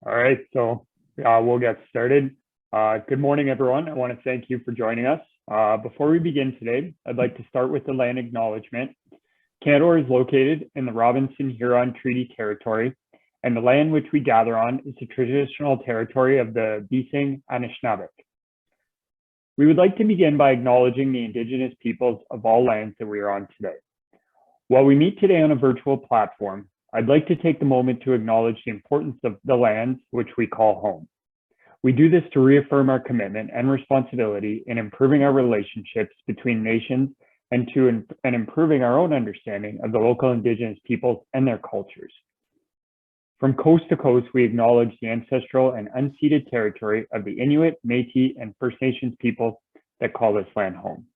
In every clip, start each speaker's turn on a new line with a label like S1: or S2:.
S1: All right, so we'll get started. Good morning, everyone. I want to thank you for joining us. Before we begin today, I'd like to start with the land acknowledgement. Canada is located in the Robinson-Huron Treaty Territory, and the land which we gather on is the traditional territory of the Bising Anishinaabe. We would like to begin by acknowledging the Indigenous peoples of all lands that we are on today. While we meet today on a virtual platform, I'd like to take the moment to acknowledge the importance of the lands which we call home. We do this to reaffirm our commitment and responsibility in improving our relationships between nations and improving our own understanding of the local Indigenous peoples and their cultures. From coast to coast, we acknowledge the ancestral and unceded territory of the Inuit, Métis, and First Nations peoples that call this land home.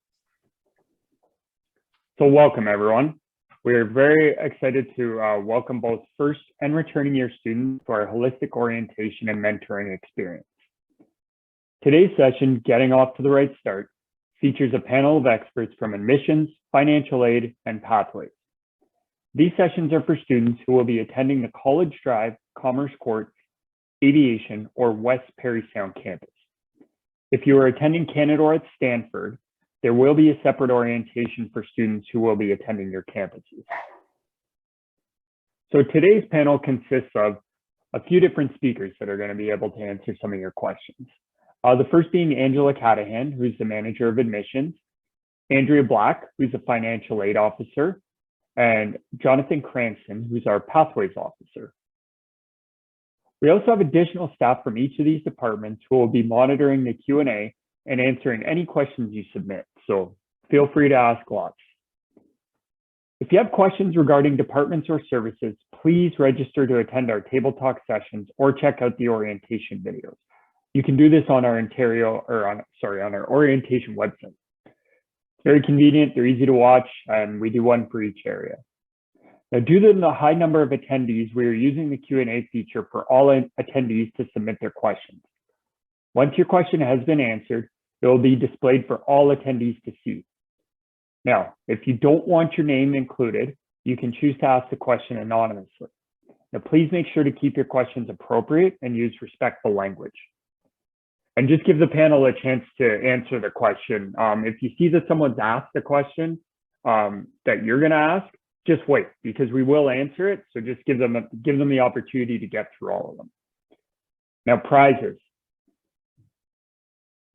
S1: So welcome, everyone. We are very excited to welcome both first and returning year students to our holistic orientation and mentoring experience. Today's session, Getting Off to the Right Start, features a panel of experts from admissions, financial aid, and pathways. These sessions are for students who will be attending the College Drive, Commerce Court, Aviation, or West Parry Sound campus. If you are attending Canada or at Stanford, there will be a separate orientation for students who will be attending your campuses. So today's panel consists of a few different speakers that are going to be able to answer some of your questions. The first being Angela Catahan, who's the manager of admissions, Andrea Black, who's a financial aid officer, and Jonathan Cranston, who's our pathways officer. We also have additional staff from each of these departments who will be monitoring the Q&A and answering any questions you submit, so feel free to ask lots. If you have questions regarding departments or services, please register to attend our table talk sessions or check out the orientation videos. You can do this on our on our orientation website. It's very convenient, they're easy to watch, and we do one for each area. Now, due to the high number of attendees, we are using the Q&A feature for all attendees to submit their questions. Once your question has been answered, it will be displayed for all attendees to see. Now, if you don't want your name included, you can choose to ask the question anonymously. Now, please make sure to keep your questions appropriate and use respectful language. And just give the panel a chance to answer the question. If you see that someone's asked a question that you're going to ask, just wait, because we will answer it. So just give them the opportunity to get through all of them. Now, prizes.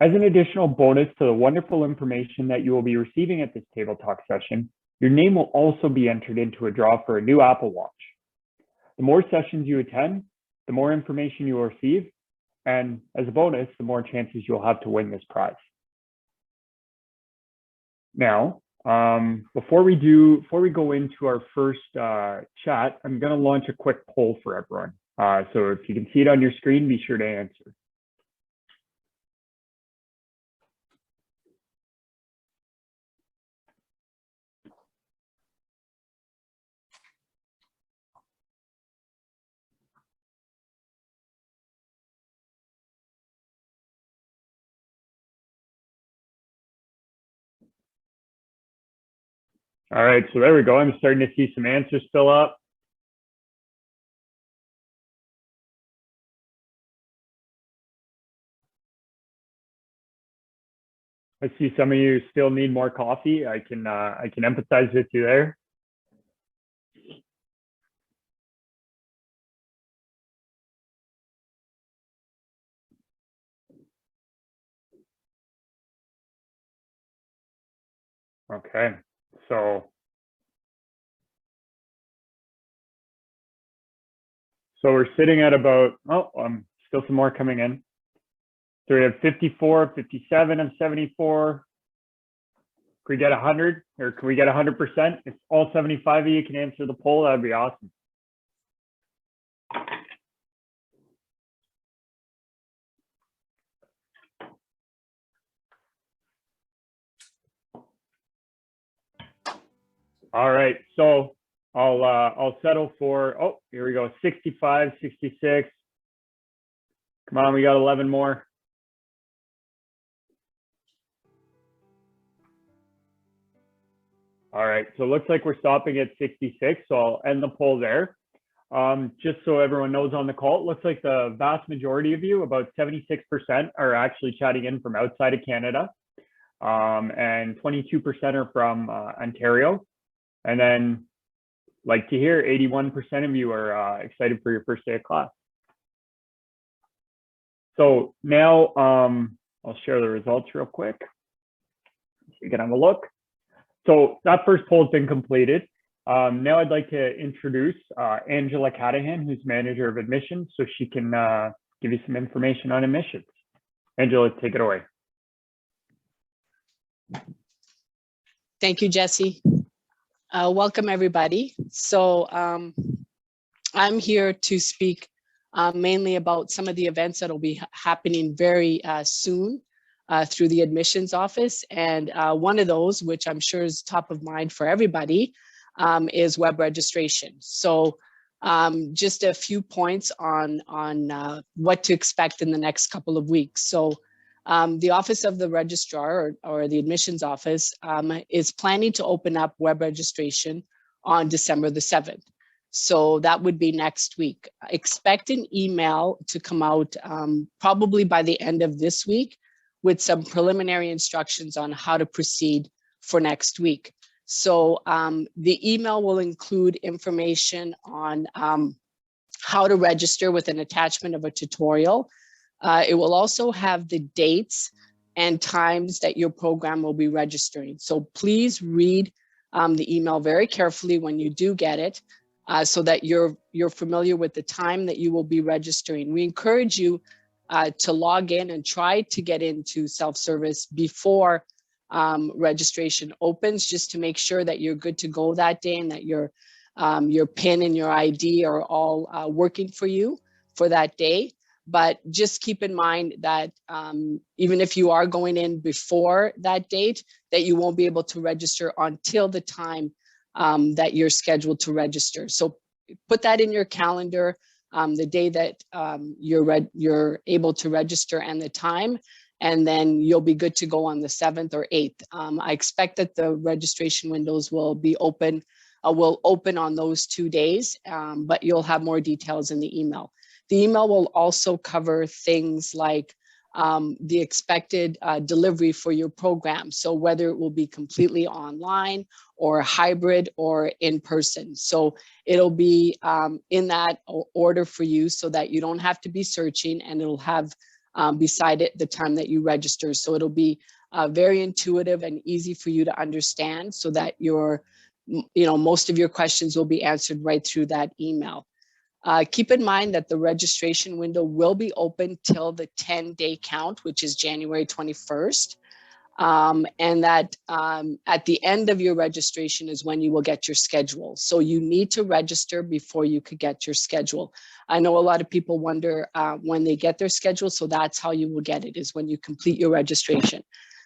S1: As an additional bonus to the wonderful information that you will be receiving at this table talk session, your name will also be entered into a draw for a new Apple Watch. The more sessions you attend, the more information you will receive, and as a bonus, the more chances you'll have to win this prize. Now, before we go into our first chat, I'm going to launch a quick poll for everyone. So if you can see it on your screen, be sure to answer. All right, so there we go. I'm starting to see some answers fill up. I see some of you still need more coffee. I can empathize with you there. Okay, so we're sitting at about, still some more coming in. So we have 54, 57 of 74. Can we get 100 or can we get 100%? If all 75 of you can answer the poll, that'd be awesome. All right, so I'll settle for, oh, here we go, 65, 66. Come on, we got 11 more. All right, so it looks like we're stopping at 66, so I'll end the poll there. Just so everyone knows on the call, it looks like the vast majority of you, about 76%, are actually chatting in from outside of Canada, and 22% are from Ontario. And then, like to hear, 81% of you are excited for your first day of class. So now I'll share the results real quick so you can have a look. So that first poll has been completed. Now I'd like to introduce Angela Catahan, who's manager of admissions, so she can give you some information on admissions. Angela, take it away.
S2: Thank you, Jesse. Welcome, everybody. So I'm here to speak mainly about some of the events that will be happening very soon through the admissions office. And one of those, which I'm sure is top of mind for everybody, is web registration. So just a few points on what to expect in the next couple of weeks. So the Office of the Registrar or the admissions office is planning to open up web registration on December the 7th. So that would be next week. Expect an email to come out probably by the end of this week with some preliminary instructions on how to proceed for next week. So the email will include information on how to register with an attachment of a tutorial. It will also have the dates and times that your program will be registering. So please read the email very carefully when you do get it, so that you're familiar with the time that you will be registering. We encourage you to log in and try to get into self-service before registration opens, just to make sure that you're good to go that day and that your PIN and your ID are all working for you for that day. But just keep in mind that even if you are going in before that date, that you won't be able to register until the time that you're scheduled to register. So put that in your calendar, the day that you're able to register and the time, and then you'll be good to go on the 7th or 8th. I expect that the registration windows will be open, will open on those 2 days, but you'll have more details in the email. The email will also cover things like the expected delivery for your program. So whether it will be completely online or hybrid or in person. So it'll be in that order for you so that you don't have to be searching, and it'll have beside it the time that you register. So it'll be very intuitive and easy for you to understand, so that most of your questions will be answered right through that email. Keep in mind that the registration window will be open till the 10-day count, which is January 21st. And that at the end of your registration is when you will get your schedule. So you need to register before you could get your schedule. I know a lot of people wonder when they get their schedule, so that's how you will get it, is when you complete your registration.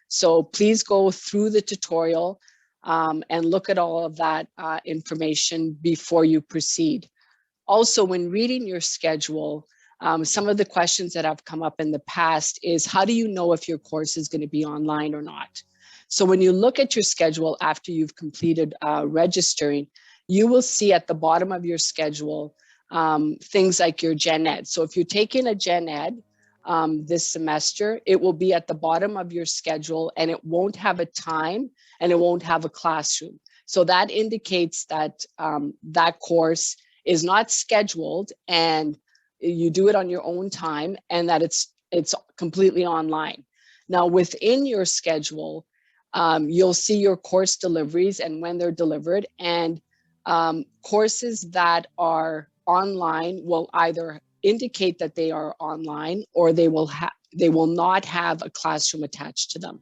S2: So please go through the tutorial and look at all of that information before you proceed. Also, when reading your schedule, some of the questions that have come up in the past is, how do you know if your course is going to be online or not? So when you look at your schedule after you've completed registering, you will see at the bottom of your schedule things like your Gen Ed. So if you're taking a Gen Ed this semester, it will be at the bottom of your schedule, and it won't have a time and it won't have a classroom. So that indicates that that course is not scheduled and you do it on your own time, and that it's completely online. Now within your schedule, you'll see your course deliveries and when they're delivered, and courses that are online will either indicate that they are online, or they will not have a classroom attached to them.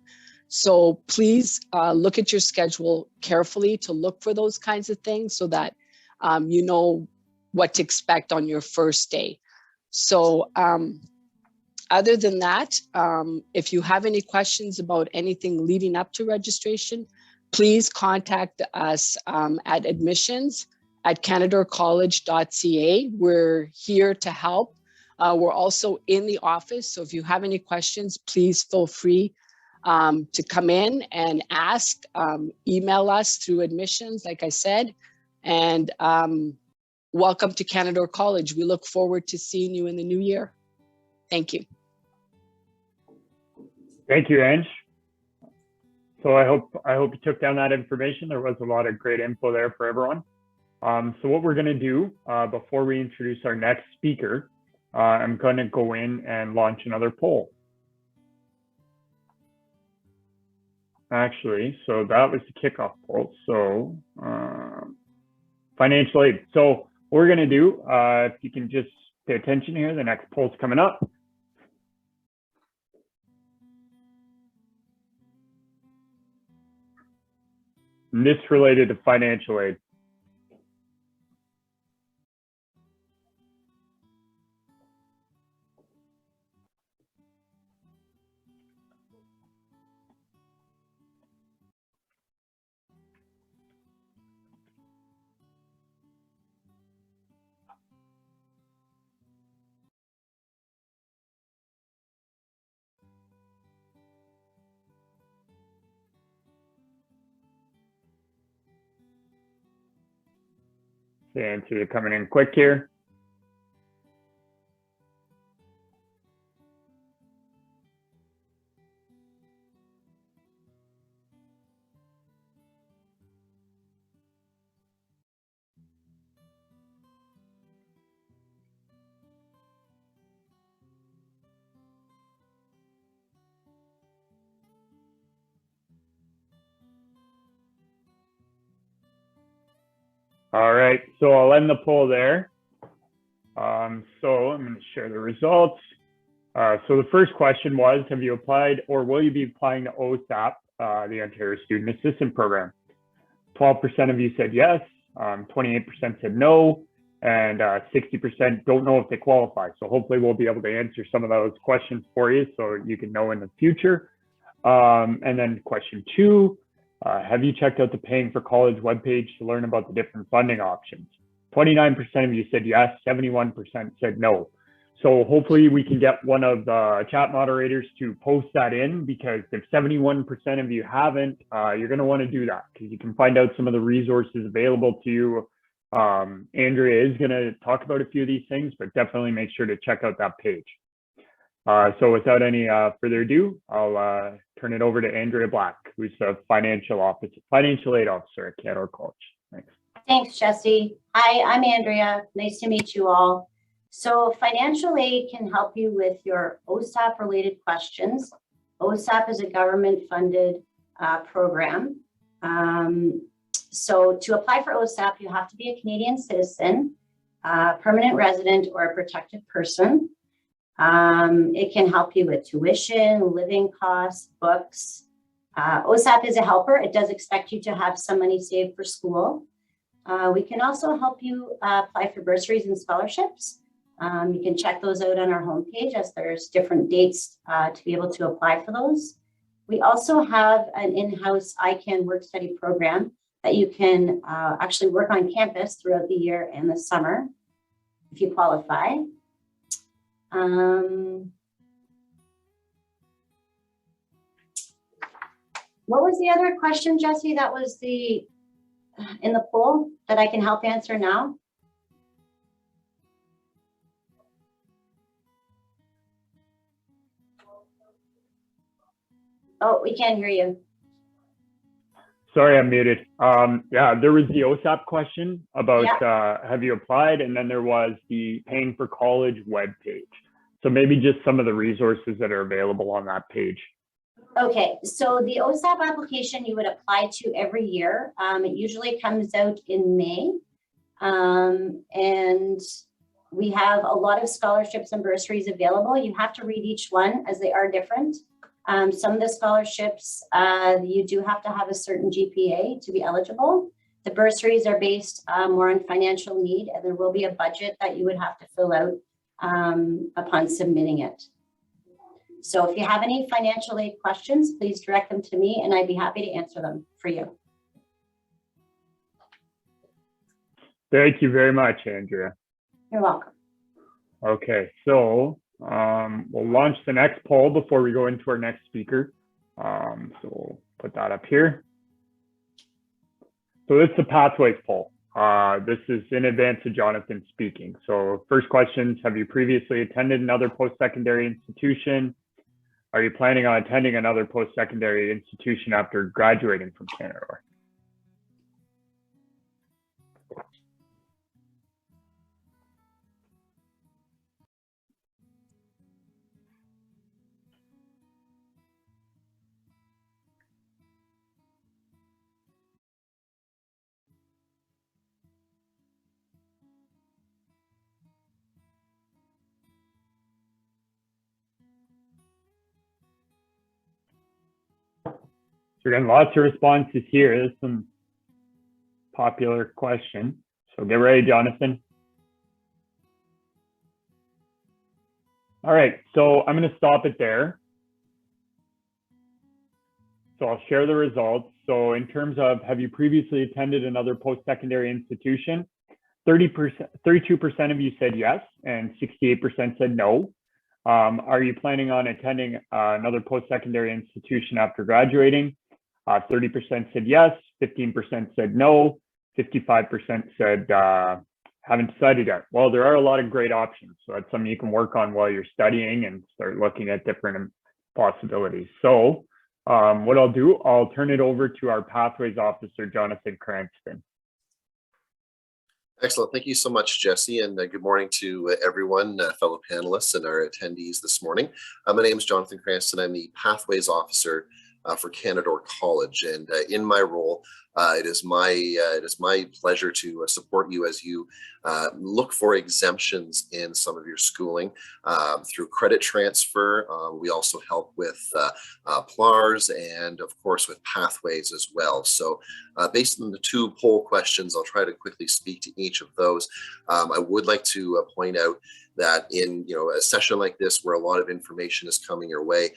S2: So please look at your schedule carefully to look for those kinds of things, so that you know what to expect on your first day. So other than that, if you have any questions about anything leading up to registration, please contact us at admissions@canadacollege.ca. We're here to help. We're also in the office, so if you have any questions, please feel free to come in and ask. Email us through admissions, like I said, and welcome to Canadore College. We look forward to seeing you in the new year. Thank you.
S1: Thank you, Ange. So I hope you took down that information. There was a lot of great info there for everyone. So what we're going to do before we introduce our next speaker, I'm going to go in and launch another poll. Actually, so that was the kickoff poll. So financial aid. So what we're going to do, if you can just pay attention here, the next poll's coming up. And this related to financial aid. The answers are coming in quick here. All right, so I'll end the poll there. So I'm going to share the results. So the first question was, have you applied or will you be applying to OSAP, the Ontario Student Assistance Program? 12% of you said yes, 28% said no, and 60% don't know if they qualify. So hopefully we'll be able to answer some of those questions for you so you can know in the future. And then question 2, have you checked out the Paying for College webpage to learn about the different funding options? 29% of you said yes, 71% said no. So hopefully we can get one of the chat moderators to post that in, because if 71% of you haven't, you're going to want to do that because you can find out some of the resources available to you. Andrea is going to talk about a few of these things, but definitely make sure to check out that page. So without any further ado, I'll turn it over to Andrea Black, who's the financial aid officer at Canadore College. Thanks.
S3: Thanks, Jesse. Hi, I'm Andrea. Nice to meet you all. So financial aid can help you with your OSAP related questions. OSAP is a government funded program. So to apply for OSAP, you have to be a Canadian citizen, permanent resident, or a protected person. It can help you with tuition, living costs, books. OSAP is a helper. It does expect you to have some money saved for school. We can also help you apply for bursaries and scholarships. You can check those out on our homepage, as there's different dates to be able to apply for those. We also have an in-house ICANN work study program that you can actually work on campus throughout the year and the summer if you qualify. What was the other question, Jesse? That was in the poll that I can help answer now? Oh, we can't hear you.
S1: Sorry, I'm muted. Yeah, there was the OSAP question about have you applied, and then there was the Paying for College webpage. So maybe just some of the resources that are available on that page.
S3: Okay, so the OSAP application you would apply to every year. It usually comes out in May. And we have a lot of scholarships and bursaries available. You have to read each one as they are different. Some of the scholarships, you do have to have a certain GPA to be eligible. The bursaries are based more on financial need, and there will be a budget that you would have to fill out upon submitting it. So if you have any financial aid questions, please direct them to me and I'd be happy to answer them for you.
S1: Thank you very much, Andrea.
S3: You're welcome.
S1: Okay, so we'll launch the next poll before we go into our next speaker. So we'll put that up here. So it's the pathways poll. This is in advance of Jonathan speaking. So first questions, have you previously attended another post-secondary institution? Are you planning on attending another post-secondary institution after graduating from Canada? So we're getting lots of responses here. There's some popular question. So get ready, Jonathan. All right, so I'm going to stop it there. So I'll share the results. So in terms of, have you previously attended another post-secondary institution? 32% of you said yes, and 68% said no. Are you planning on attending another post-secondary institution after graduating? 30% said yes, 15% said no, 55% said haven't decided yet. Well, there are a lot of great options. So that's something you can work on while you're studying and start looking at different possibilities. So what I'll do, I'll turn it over to our Pathways Officer, Jonathan Cranston.
S4: Excellent. Thank you so much, Jesse, and good morning to everyone, fellow panelists and our attendees this morning. My name is Jonathan Cranston. I'm the Pathways Officer for Canadore College, and in my role, it is my pleasure to support you as you look for exemptions in some of your schooling through credit transfer. We also help with PLARs and, of course, with pathways as well. So based on the two poll questions, I'll try to quickly speak to each of those. I would like to point out that in a session like this where a lot of information is coming your way,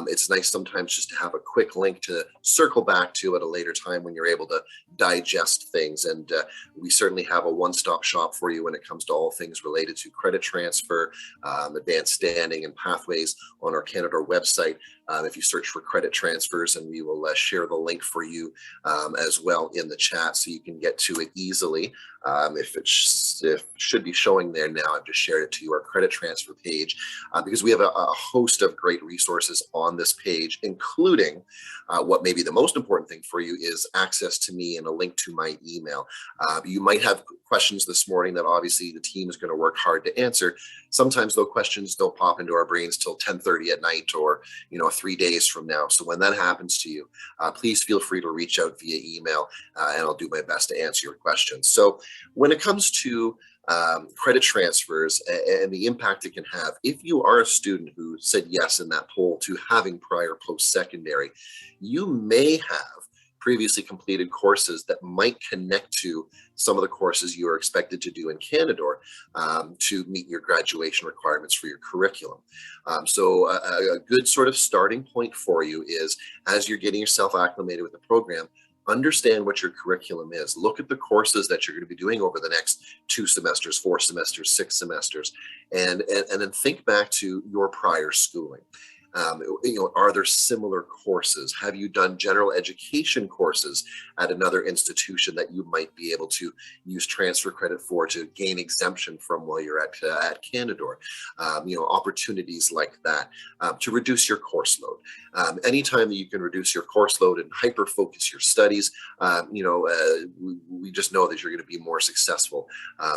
S4: it's nice sometimes just to have a quick link to circle back to at a later time when you're able to digest things. And we certainly have a one-stop shop for you when it comes to all things related to credit transfer, advanced standing, and pathways on our Canadore website. If you search for credit transfers, and we will share the link for you as well in the chat so you can get to it easily. If it should be showing there now, I've just shared it to you, our credit transfer page, because we have a host of great resources on this page, including what may be the most important thing for you is access to me and a link to my email. You might have questions this morning that obviously the team is going to work hard to answer. Sometimes those questions don't pop into our brains till 10:30 at night or 3 days from now. So when that happens to you, please feel free to reach out via email and I'll do my best to answer your questions. So when it comes to credit transfers and the impact it can have, if you are a student who said yes in that poll to having prior post-secondary, you may have previously completed courses that might connect to some of the courses you are expected to do in Canadore to meet your graduation requirements for your curriculum. So a good sort of starting point for you is, as you're getting yourself acclimated with the program, understand what your curriculum is. Look at the courses that you're going to be doing over the next 2 semesters, 4 semesters, 6 semesters, and then think back to your prior schooling. Are there similar courses? Have you done general education courses at another institution that you might be able to use transfer credit for to gain exemption from while you're at Canadore? Opportunities like that to reduce your course load. Anytime that you can reduce your course load and hyper focus your studies, we just know that you're going to be more successful.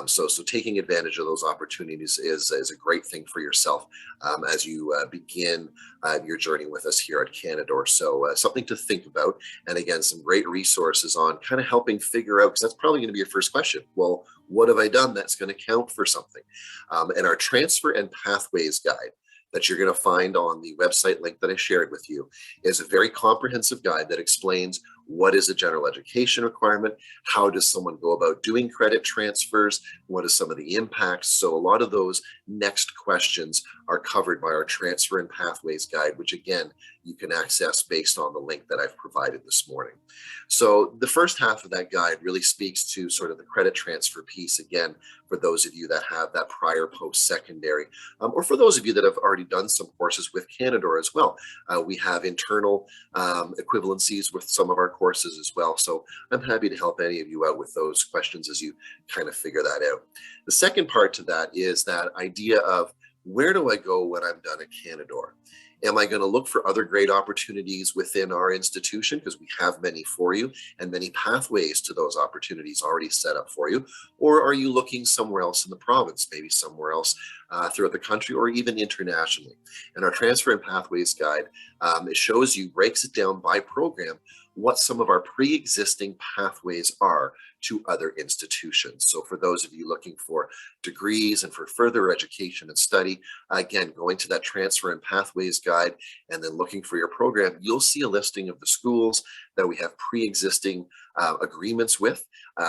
S4: So taking advantage of those opportunities is a great thing for yourself as you begin your journey with us here at Canadore. So something to think about. And again, some great resources on kind of helping figure out, because that's probably going to be your first question. Well, what have I done that's going to count for something? And our transfer and pathways guide that you're going to find on the website link that I shared with you is a very comprehensive guide that explains what is a general education requirement, how does someone go about doing credit transfers, what are some of the impacts. So a lot of those next questions are covered by our transfer and pathways guide, which again, you can access based on the link that I've provided this morning. So the first half of that guide really speaks to sort of the credit transfer piece, again, for those of you that have that prior post-secondary, or for those of you that have already done some courses with Canadore as well. We have internal equivalencies with some of our courses as well. So I'm happy to help any of you out with those questions as you kind of figure that out. The second part to that is that idea of, where do I go when I'm done at Canadore? Am I going to look for other great opportunities within our institution, because we have many for you and many pathways to those opportunities already set up for you? Or are you looking somewhere else in the province, maybe somewhere else throughout the country, or even internationally? And our Transfer and Pathways Guide, it shows you, breaks it down by program, what some of our pre-existing pathways are to other institutions. So for those of you looking for degrees and for further education and study, again, going to that Transfer and Pathways Guide and then looking for your program, you'll see a listing of the schools that we have pre-existing agreements with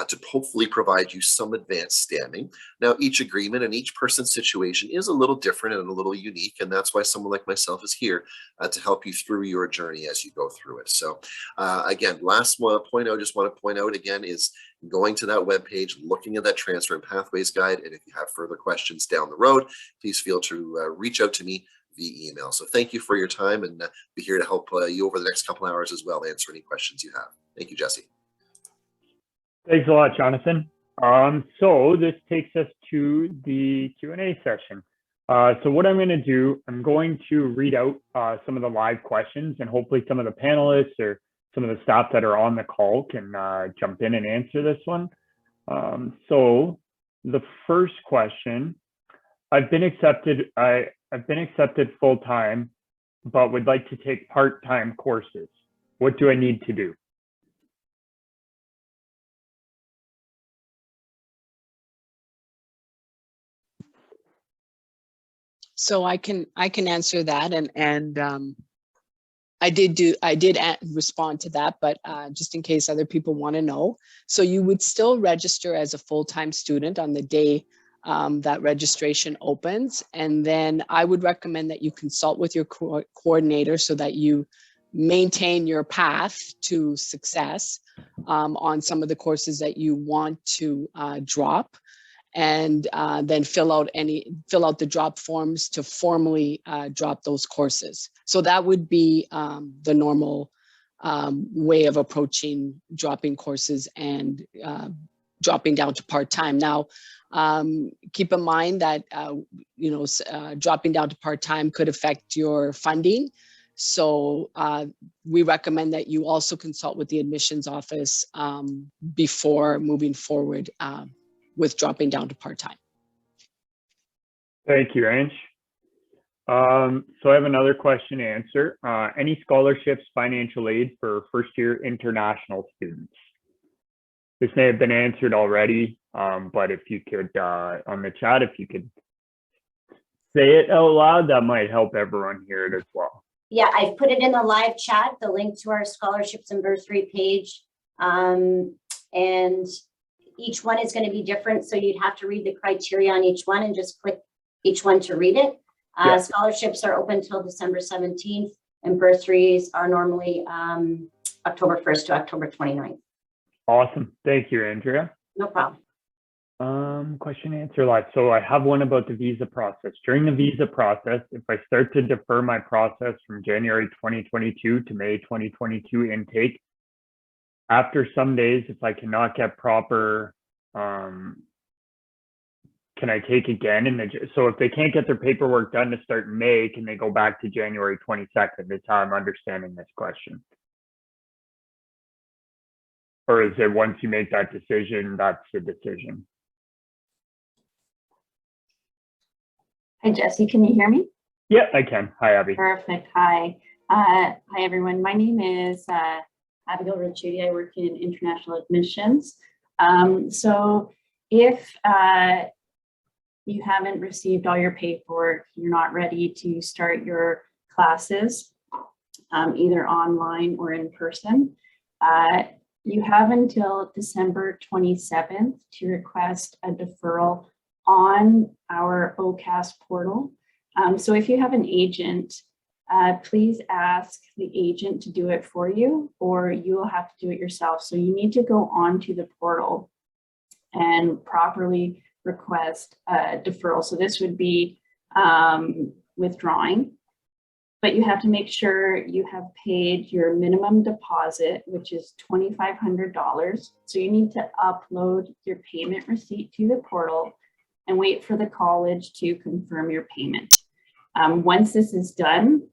S4: to hopefully provide you some advanced standing. Now, each agreement and each person's situation is a little different and a little unique, and that's why someone like myself is here to help you through your journey as you go through it. So again, last point I just want to point out again is going to that webpage, looking at that Transfer and Pathways Guide, and if you have further questions down the road, please feel to reach out to me via email. So thank you for your time, and be here to help you over the next couple hours as well, answer any questions you have. Thank you, Jesse.
S1: Thanks a lot, Jonathan. So this takes us to the Q&A session. So what I'm going to do, I'm going to read out some of the live questions, and hopefully some of the panelists or some of the staff that are on the call can jump in and answer this one. So the first question, I've been accepted full-time, but would like to take part-time courses. What do I need to do?
S2: So I can answer that, and I did respond to that, but just in case other people want to know. So you would still register as a full-time student on the day that registration opens. And then I would recommend that you consult with your coordinator so that you maintain your path to success on some of the courses that you want to drop. And then fill out the drop forms to formally drop those courses. So that would be the normal way of approaching dropping courses and dropping down to part-time. Now, keep in mind that dropping down to part-time could affect your funding. So we recommend that you also consult with the admissions office before moving forward with dropping down to part-time.
S1: Thank you, Ange. So I have another question to answer. Any scholarships, financial aid for first-year international students? This may have been answered already, but if you could, on the chat, if you could say it out loud, that might help everyone hear it as well.
S3: Yeah, I've put it in the live chat, the link to our scholarships and bursary page. And each one is going to be different, so you'd have to read the criteria on each one and just click each one to read it. Yeah. Scholarships are open till December 17th, and bursaries are normally October 1st to October 29th.
S1: Awesome. Thank you, Andrea.
S3: No problem.
S1: Question answer live. So I have one about the visa process. During the visa process, if I start to defer my process from January 2022 to May 2022 intake, after some days, if I cannot get proper, can I take again? So if they can't get their paperwork done to start in May, can they go back to January 22nd? That's how I'm understanding this question. Or is it once you make that decision, that's the decision?
S5: Hi, Jesse, can you hear me?
S1: Yeah, I can. Hi, Abby.
S5: Perfect. Hi. Hi, everyone. My name is Abigail Ricciuti. I work in international admissions. So if you haven't received all your paperwork, you're not ready to start your classes, either online or in person, you have until December 27th to request a deferral on our OCAS portal. So if you have an agent, please ask the agent to do it for you, or you will have to do it yourself. So you need to go onto the portal and properly request a deferral. So this would be withdrawing but you have to make sure you have paid your minimum deposit, which is $2,500. So you need to upload your payment receipt to the portal and wait for the college to confirm your payment. Once this is done,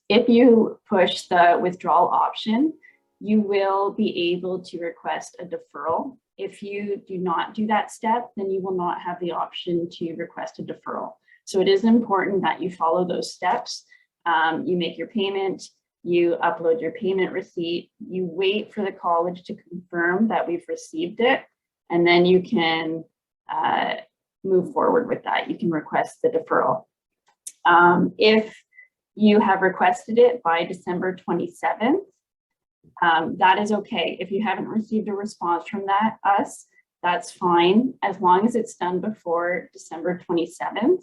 S5: if you push the withdrawal option, you will be able to request a deferral. If you do not do that step, then you will not have the option to request a deferral. So it is important that you follow those steps. You make your payment, you upload your payment receipt, you wait for the college to confirm that we've received it, and then you can move forward with that. You can request the deferral. If you have requested it by December 27th, that is okay. If you haven't received a response from us, that's fine, as long as it's done before December 27th.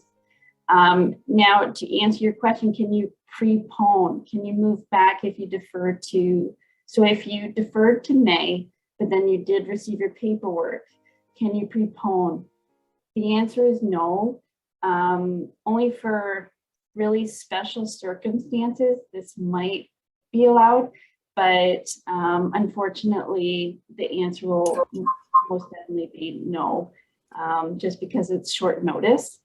S5: Now, to answer your question, can you prepone? Can you move back if you defer to, so if you deferred to May, but then you did receive your paperwork, can you prepone? The answer is no. Only for really special circumstances, this might be allowed, but unfortunately, the answer will most definitely be no, just because it's short notice.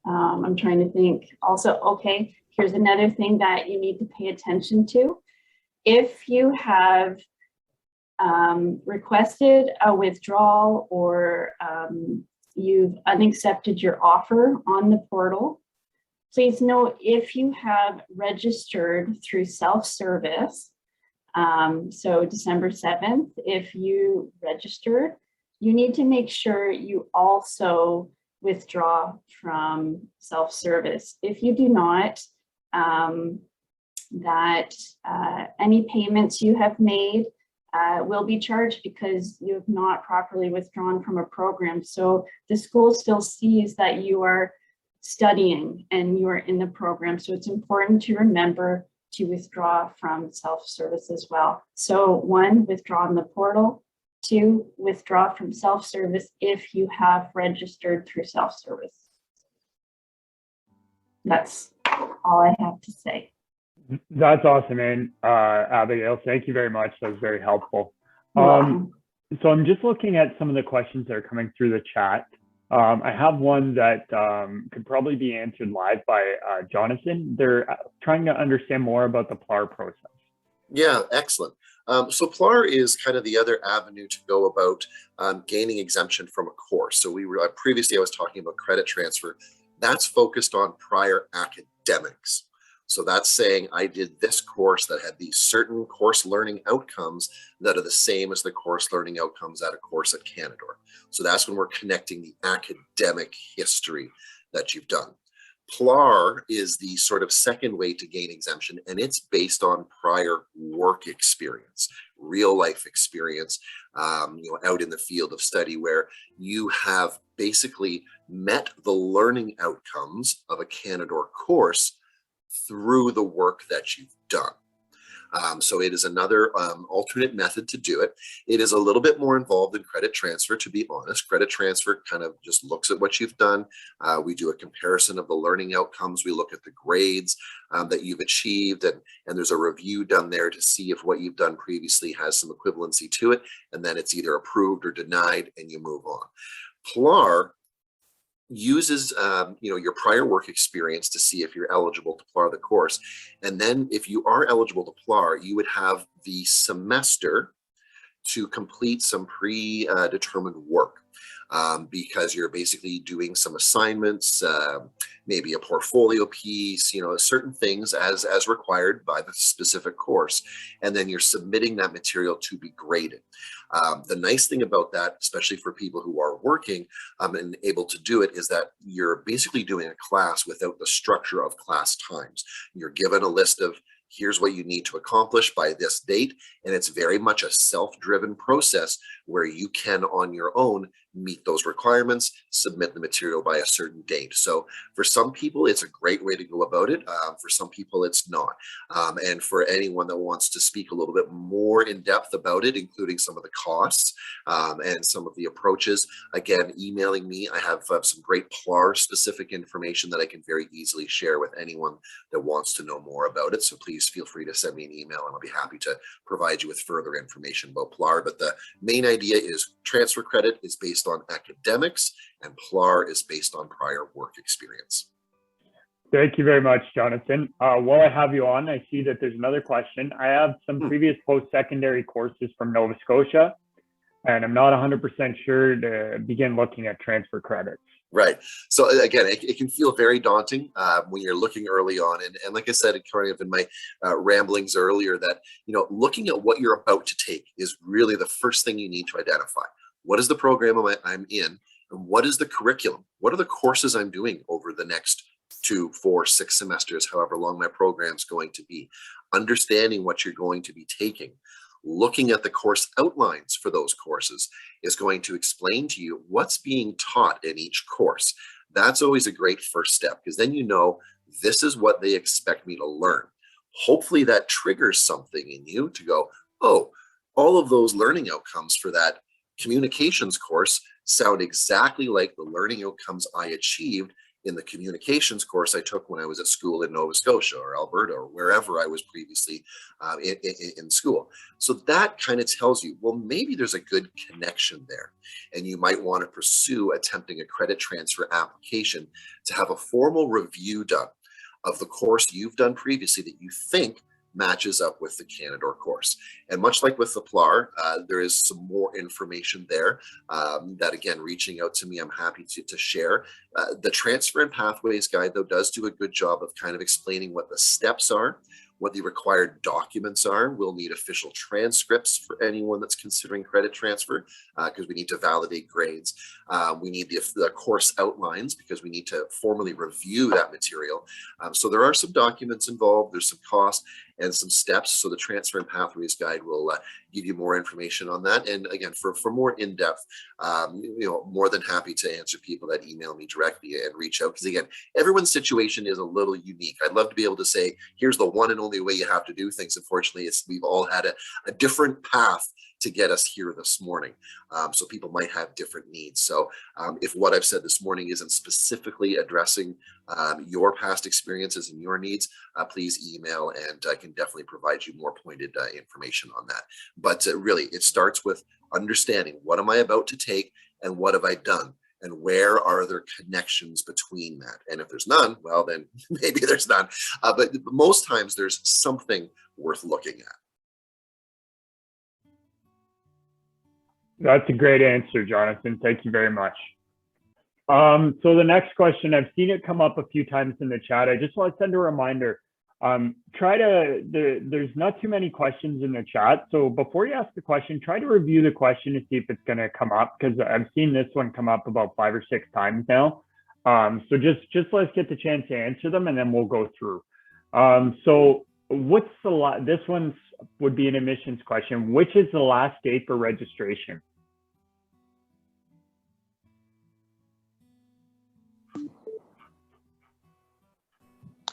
S5: I'm trying to think also, okay, here's another thing that you need to pay attention to. If you have requested a withdrawal or you've unaccepted your offer on the portal, please note if you have registered through SelfService, so December 7th, if you registered, you need to make sure you also withdraw from SelfService. If you do not, any payments you have made will be charged because you have not properly withdrawn from a program. So the school still sees that you are studying and you are in the program. So it's important to remember to withdraw from SelfService as well. So 1, withdraw in the portal. 2, withdraw from SelfService if you have registered through SelfService. That's all I have to say.
S1: That's awesome, and Abigail, thank you very much. That was very helpful.
S5: Welcome.
S1: So I'm just looking at some of the questions that are coming through the chat. I have one that could probably be answered live by Jonathan. They're trying to understand more about the PLAR process.
S4: Yeah, excellent. So PLAR is kind of the other avenue to go about gaining exemption from a course. So previously I was talking about credit transfer. That's focused on prior academics. So that's saying I did this course that had these certain course learning outcomes that are the same as the course learning outcomes at a course at Canadore. So that's when we're connecting the academic history that you've done. PLAR is the sort of second way to gain exemption, and it's based on prior work experience, real life experience, out in the field of study where you have basically met the learning outcomes of a Canadore course through the work that you've done. So it is another alternate method to do it. It is a little bit more involved than credit transfer, to be honest. Credit transfer kind of just looks at what you've done. We do a comparison of the learning outcomes. We look at the grades that you've achieved, and there's a review done there to see if what you've done previously has some equivalency to it, and then it's either approved or denied, and you move on. PLAR uses your prior work experience to see if you're eligible to PLAR the course. And then if you are eligible to PLAR, you would have the semester to complete some predetermined work because you're basically doing some assignments, maybe a portfolio piece, certain things as required by the specific course. And then you're submitting that material to be graded. The nice thing about that, especially for people who are working and able to do it, is that you're basically doing a class without the structure of class times. You're given a list of here's what you need to accomplish by this date. And it's very much a self-driven process where you can on your own meet those requirements, submit the material by a certain date. So for some people, it's a great way to go about it. For some people, it's not. And for anyone that wants to speak a little bit more in depth about it, including some of the costs and some of the approaches, again, emailing me. I have some great PLAR specific information that I can very easily share with anyone that wants to know more about it. So please feel free to send me an email and I'll be happy to provide you with further information about PLAR. But the main idea is transfer credit is based on academics and PLAR is based on prior work experience.
S1: Thank you very much, Jonathan. While I have you on, I see that there's another question. I have some previous post-secondary courses from Nova Scotia, and I'm not 100% sure to begin looking at transfer credits.
S4: Right. So again, it can feel very daunting when you're looking early on. And like I said, kind of in my ramblings earlier, that, looking at what you're about to take is really the first thing you need to identify. What is the program I'm in? And what is the curriculum? What are the courses I'm doing over the next 2, 4, 6 semesters, however long my program's going to be? Understanding what you're going to be taking. Looking at the course outlines for those courses is going to explain to you what's being taught in each course. That's always a great first step, because then this is what they expect me to learn. Hopefully that triggers something in you to go, oh, all of those learning outcomes for that communications course sound exactly like the learning outcomes I achieved in the communications course I took when I was at school in Nova Scotia or Alberta or wherever I was previously in school. So that kind of tells you, well, maybe there's a good connection there. And you might want to pursue attempting a credit transfer application to have a formal review done of the course you've done previously that you think matches up with the Canadore course. And much like with the PLAR, there is some more information there that, again, reaching out to me, I'm happy to share. The Transfer and Pathways Guide, though, does do a good job of kind of explaining what the steps are, what the required documents are. We'll need official transcripts for anyone that's considering credit transfer because we need to validate grades. We need the course outlines because we need to formally review that material. So there are some documents involved, there's some cost and some steps. So the Transfer and Pathways Guide will give you more information on that. And again, for more in-depth, more than happy to answer people that email me directly and reach out. Because again, everyone's situation is a little unique. I'd love to be able to say, here's the one and only way you have to do things. Unfortunately, we've all had a different path to get us here this morning. So people might have different needs. So if what I've said this morning isn't specifically addressing your past experiences and your needs, please email and I can definitely provide you more pointed information on that. But really, it starts with understanding what am I about to take and what have I done? And where are there connections between that? And if there's none, well, then maybe there's none. But most times there's something worth looking at.
S1: That's a great answer, Jonathan. Thank you very much. So the next question, I've seen it come up a few times in the chat. I just want to send a reminder. There's not too many questions in the chat. So before you ask the question, try to review the question to see if it's going to come up, because I've seen this one come up about 5 or 6 times now. So just let's get the chance to answer them and then we'll go through. So what's this one would be an admissions question. Which is the last date for registration?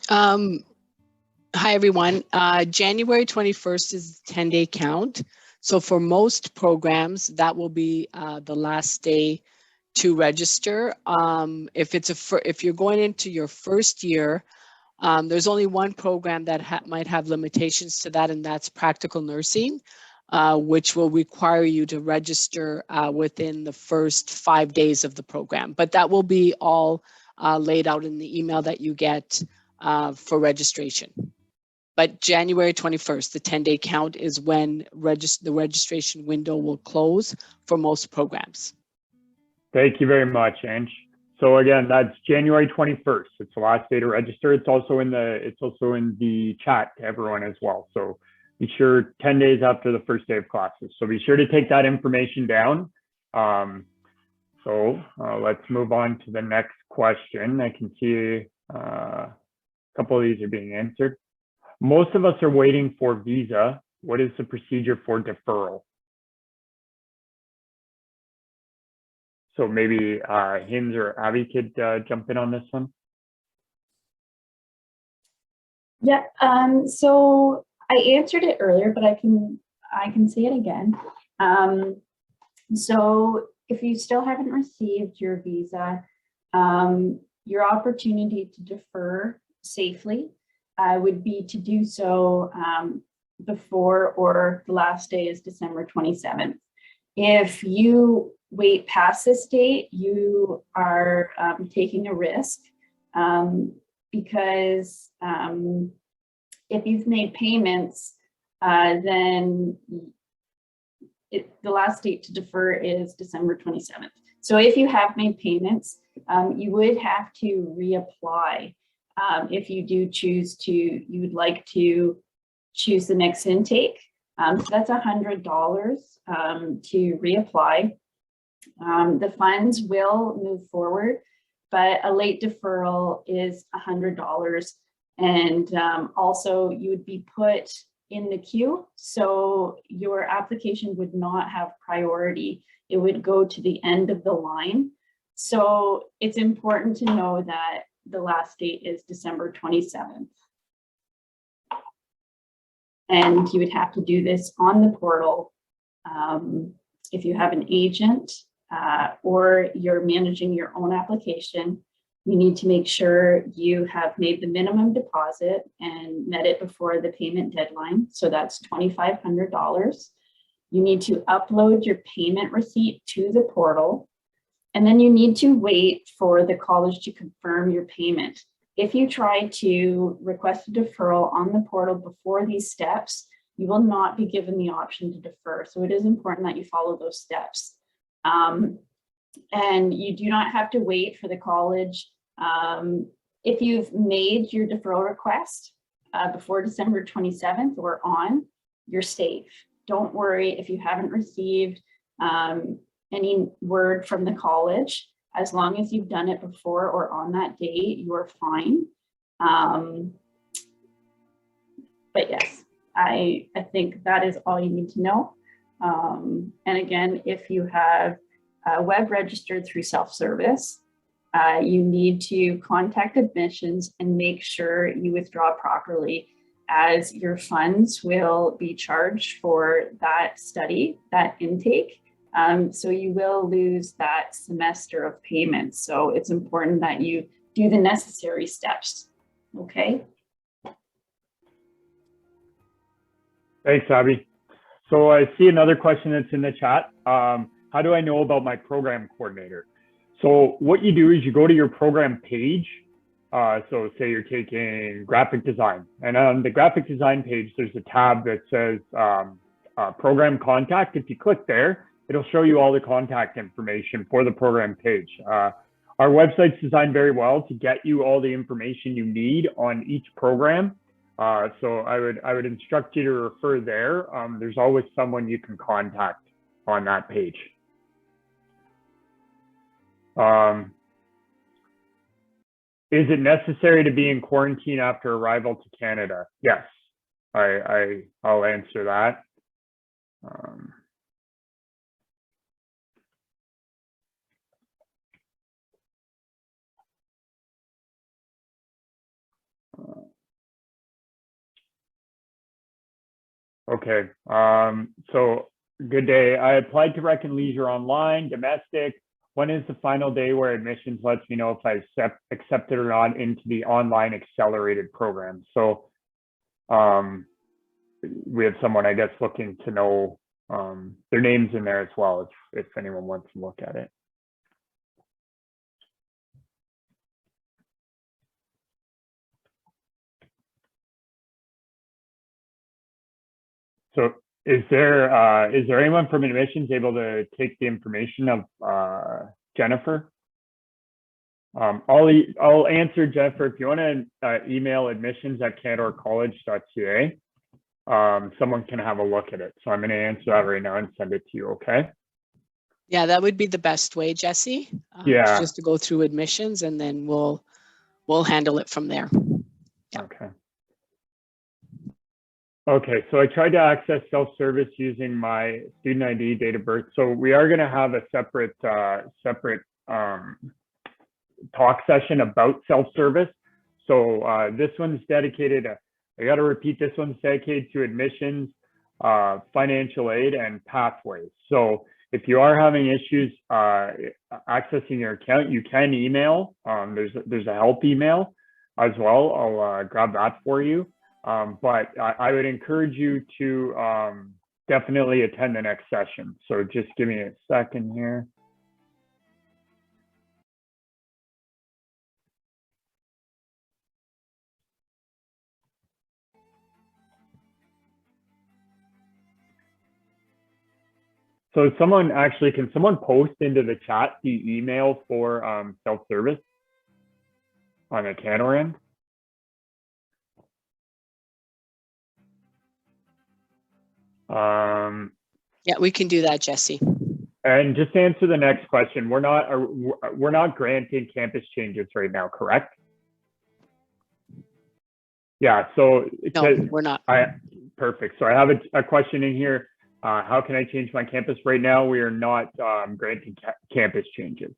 S2: Hi, everyone. January 21st is 10-day count. So for most programs, that will be the last day to register. If you're going into your first year, there's only one program that might have limitations to that, and that's practical nursing, which will require you to register within the first 5 days of the program. But that will be all laid out in the email that you get for registration. But January 21st, the 10-day count is when the registration window will close for most programs.
S1: Thank you very much, Ange. So again, that's January 21st. It's the last day to register. It's also in the chat to everyone as well. So be sure 10 days after the first day of classes. So be sure to take that information down. Let's move on to the next question. I can see a couple of these are being answered. Most of us are waiting for visa. What is the procedure for deferral? So maybe Hims or Abby could jump in on this one.
S5: Yeah, so I answered it earlier, but I can say it again. So if you still haven't received your visa, your opportunity to defer safely would be to do so before, or the last day is December 27th. If you wait past this date, you are taking a risk because if you've made payments, then the last date to defer is December 27th. So if you have made payments, you would have to reapply if you do choose to, you would like to choose the next intake. So that's $100 to reapply. The funds will move forward, but a late deferral is $100. And also you would be put in the queue. So your application would not have priority. It would go to the end of the line. So it's important to know that the last date is December 27th. And you would have to do this on the portal. If you have an agent or you're managing your own application, you need to make sure you have made the minimum deposit and met it before the payment deadline. So that's $2,500. You need to upload your payment receipt to the portal. And then you need to wait for the college to confirm your payment. If you try to request a deferral on the portal before these steps, you will not be given the option to defer. So it is important that you follow those steps. And you do not have to wait for the college. If you've made your deferral request before December 27th or on, you're safe. Don't worry if you haven't received any word from the college. As long as you've done it before or on that date, you are fine. But yes, I think that is all you need to know. And again, if you have web registered through SelfService, you need to contact admissions and make sure you withdraw properly, as your funds will be charged for that study, that intake. So you will lose that semester of payments. So it's important that you do the necessary steps. Okay.
S1: Thanks, Abby. So I see another question that's in the chat. How do I know about my program coordinator? So what you do is you go to your program page. So say you're taking graphic design, and on the graphic design page, there's a tab that says program contact. If you click there, it'll show you all the contact information for the program page. Our website's designed very well to get you all the information you need on each program. So I would instruct you to refer there. There's always someone you can contact on that page. Is it necessary to be in quarantine after arrival to Canada? Yes, I'll answer that. Okay, so good day. I applied to Rec and Leisure online, domestic. When is the final day where admissions lets me know if I accepted or not into the online accelerated program? So we have someone, I guess, looking to know their names in there as well, if anyone wants to look at it. So is there anyone from admissions able to take the information of Jennifer? I'll answer Jennifer. If you want to email admissions@canadacollege.ca, someone can have a look at it. So I'm going to answer that right now and send it to you. Okay.
S2: Yeah, that would be the best way, Jesse.
S1: Yeah.
S2: Just to go through admissions, and then we'll handle it from there. Yeah.
S1: Okay. Okay, so I tried to access self-service using my student ID, date of birth. So we are going to have a separate talk session about self-service. So this one's dedicated. I got to repeat. This one's dedicated to admissions, financial aid, and pathways. So if you are having issues accessing your account, you can email. There's a help email as well. I'll grab that for you. But I would encourage you to definitely attend the next session. So just give me a second here. So someone actually, can someone post into the chat the email for self-service on the Canada end?
S2: Yeah, we can do that, Jesse.
S1: And just to answer the next question, we're not granting campus changes right now, correct? Yeah, so
S2: No, we're not.
S1: Perfect. So I have a question in here. How can I change my campus? Right now, we are not granting campus changes.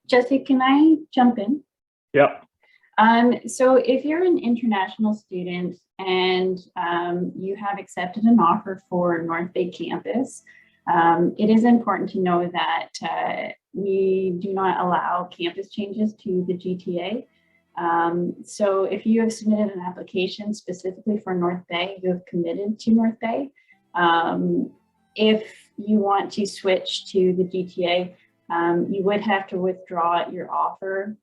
S5: Jesse, can I jump in?
S1: Yep.
S5: So if you're an international student and you have accepted an offer for North Bay campus, it is important to know that we do not allow campus changes to the GTA. So if you have submitted an application specifically for North Bay, you have committed to North Bay. If you want to switch to the GTA, you would have to withdraw your offer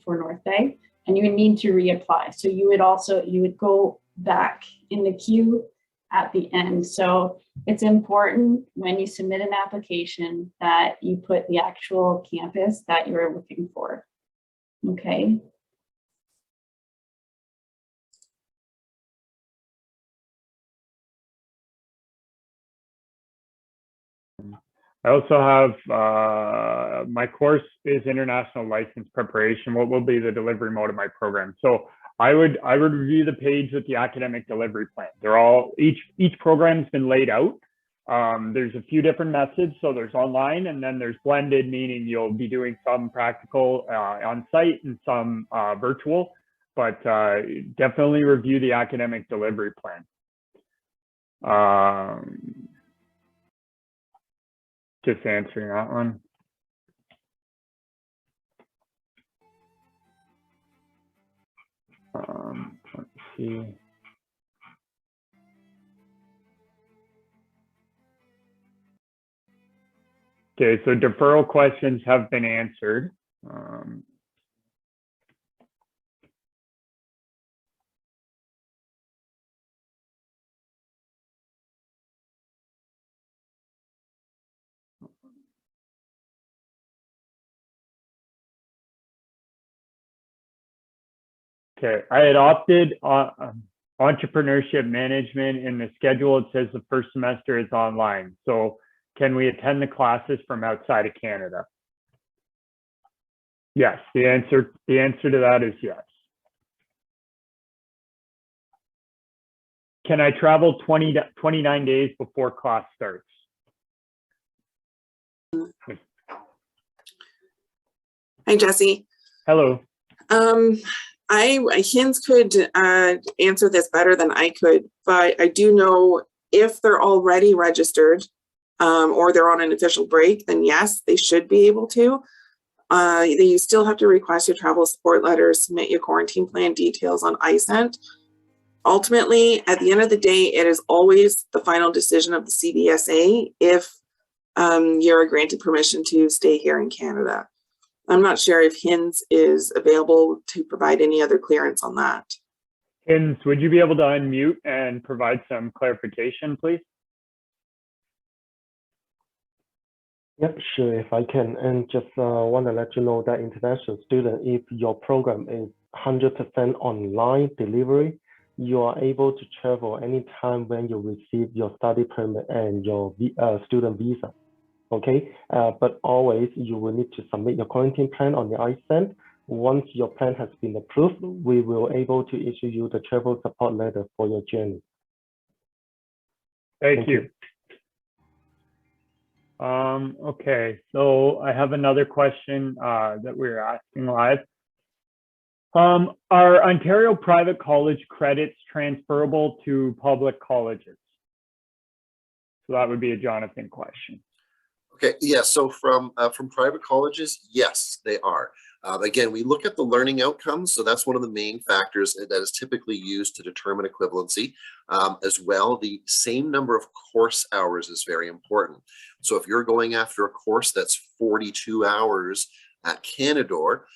S5: for North Bay, and you would need to reapply. So you would go back in the queue at the end. So it's important when you submit an application that you put the actual campus that you're looking for. Okay.
S1: I also have, my course is international license preparation. What will be the delivery mode of my program? So I would review the page with the academic delivery plan. They're all, each program's been laid out. There's a few different methods. So there's online, and then there's blended, meaning you'll be doing some practical on site and some virtual, but definitely review the academic delivery plan. Just answering that one. Let's see. Okay, so deferral questions have been answered. Okay, I had opted on entrepreneurship management. In the schedule, it says the first semester is online. So can we attend the classes from outside of Canada? Yes, the answer to that is yes. Can I travel 29 days before class starts?
S6: Hi, Jesse.
S1: Hello.
S6: Hins could answer this better than I could, but I do know if they're already registered or they're on an official break, then yes, they should be able to. You still have to request your travel support letter, submit your quarantine plan details on iSent. Ultimately, at the end of the day, it is always the final decision of the CBSA if you're granted permission to stay here in Canada. I'm not sure if HINS is available to provide any other clearance on that.
S1: HINS, would you be able to unmute and provide some clarification, please?
S7: Yep, sure, if I can. And just want to let you know that international student, if your program is 100% online delivery, you are able to travel anytime when you receive your study permit and your student visa. Okay, but always you will need to submit your quarantine plan on the iSend Once your plan has been approved, we will able to issue you the travel support letter for your journey.
S1: Thank you. Okay, so I have another question that we're asking live. Are Ontario private college credits transferable to public colleges? So that would be a Jonathan question.
S4: Okay, yeah, so from private colleges, yes, they are. Again, we look at the learning outcomes, so that's one of the main factors that is typically used to determine equivalency. As well, the same number of course hours is very important. So if you're going after a course that's 42 hours at Canadore,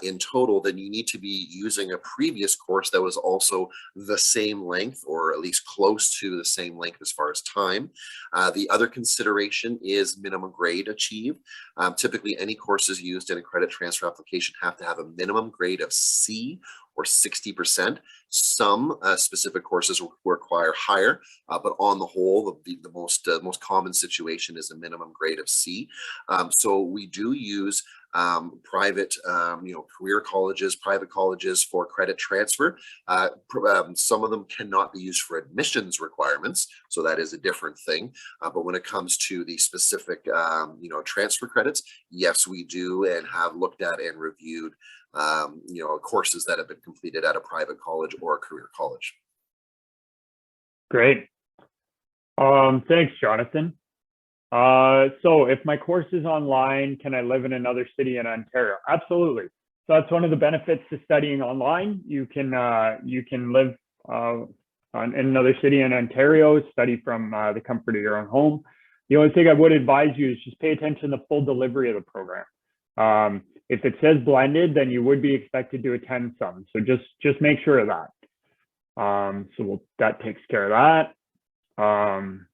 S4: in total, then you need to be using a previous course that was also the same length, or at least close to the same length as far as time. The other consideration is minimum grade achieved. Typically, any courses used in a credit transfer application have to have a minimum grade of C or 60%. Some specific courses require higher, but on the whole, the most common situation is a minimum grade of C. So we do use private, career colleges, private colleges for credit transfer. Some of them cannot be used for admissions requirements, so that is a different thing. But when it comes to the specific, transfer credits, yes, we do and have looked at and reviewed, courses that have been completed at a private college or a career college.
S1: Great. Thanks, Jonathan. So if my course is online, can I live in another city in Ontario? Absolutely. So that's one of the benefits to studying online. You can live in another city in Ontario, study from the comfort of your own home. The only thing I would advise you is just pay attention to the full delivery of the program. If it says blended, then you would be expected to attend some. So just make sure of that. That takes care of that.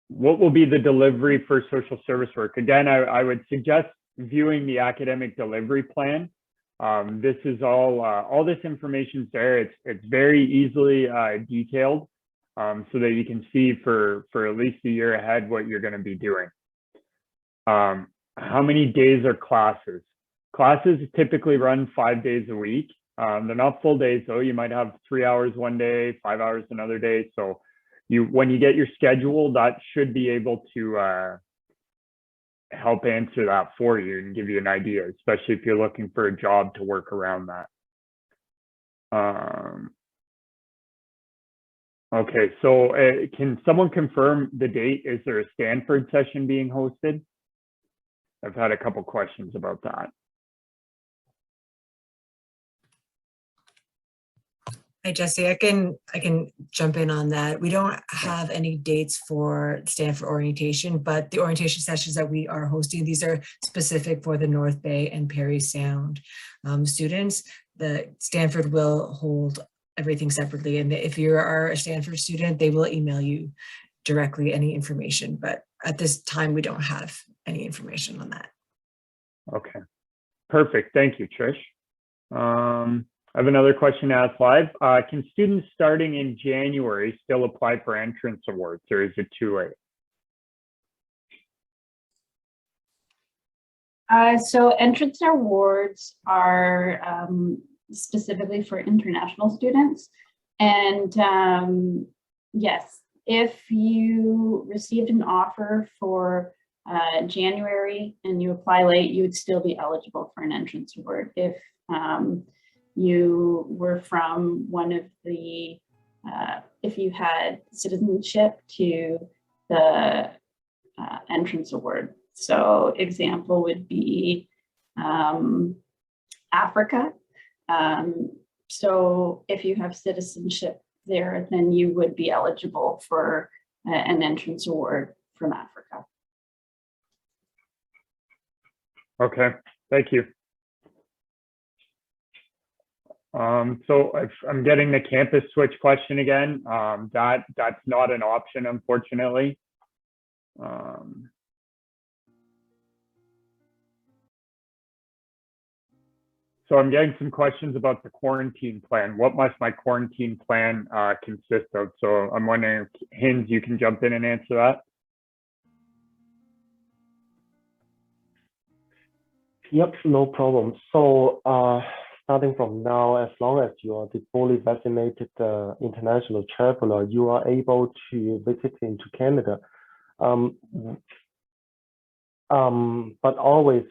S1: What will be the delivery for social service work? Again, I would suggest viewing the academic delivery plan. This is all this information is there. It's very easily detailed, so that you can see for at least a year ahead what you're going to be doing. How many days are classes? Classes typically run 5 days a week. They're not full days though. You might have 3 hours one day, 5 hours another day. So when you get your schedule, that should be able to help answer that for you and give you an idea, especially if you're looking for a job to work around that. Okay, so can someone confirm the date? Is there a Stanford session being hosted? I've had a couple questions about that.
S8: Hi, Jesse. I can jump in on that. We don't have any dates for Stanford orientation, but the orientation sessions that we are hosting, these are specific for the North Bay and Parry Sound students. The Stanford will hold everything separately. And if you are a Stanford student, they will email you directly any information. But at this time, we don't have any information on that.
S1: Okay, perfect. Thank you, Trish. I have another question to ask live. Can students starting in January still apply for entrance awards, or is it too late?
S5: So entrance awards are specifically for international students. And yes, if you received an offer for January and you apply late, you would still be eligible for an entrance award. If you were from one of the, if you had citizenship to the entrance award. So example would be Africa. So if you have citizenship there, then you would be eligible for an entrance award from Africa.
S1: Okay, thank you. So if I'm getting the campus switch question again. That's not an option, unfortunately. So I'm getting some questions about the quarantine plan. What must my quarantine plan consist of? So I'm wondering if Hinz, you can jump in and answer that.
S7: Yep, no problem. So starting from now, as long as you are the fully vaccinated international traveler, you are able to visit into Canada. But always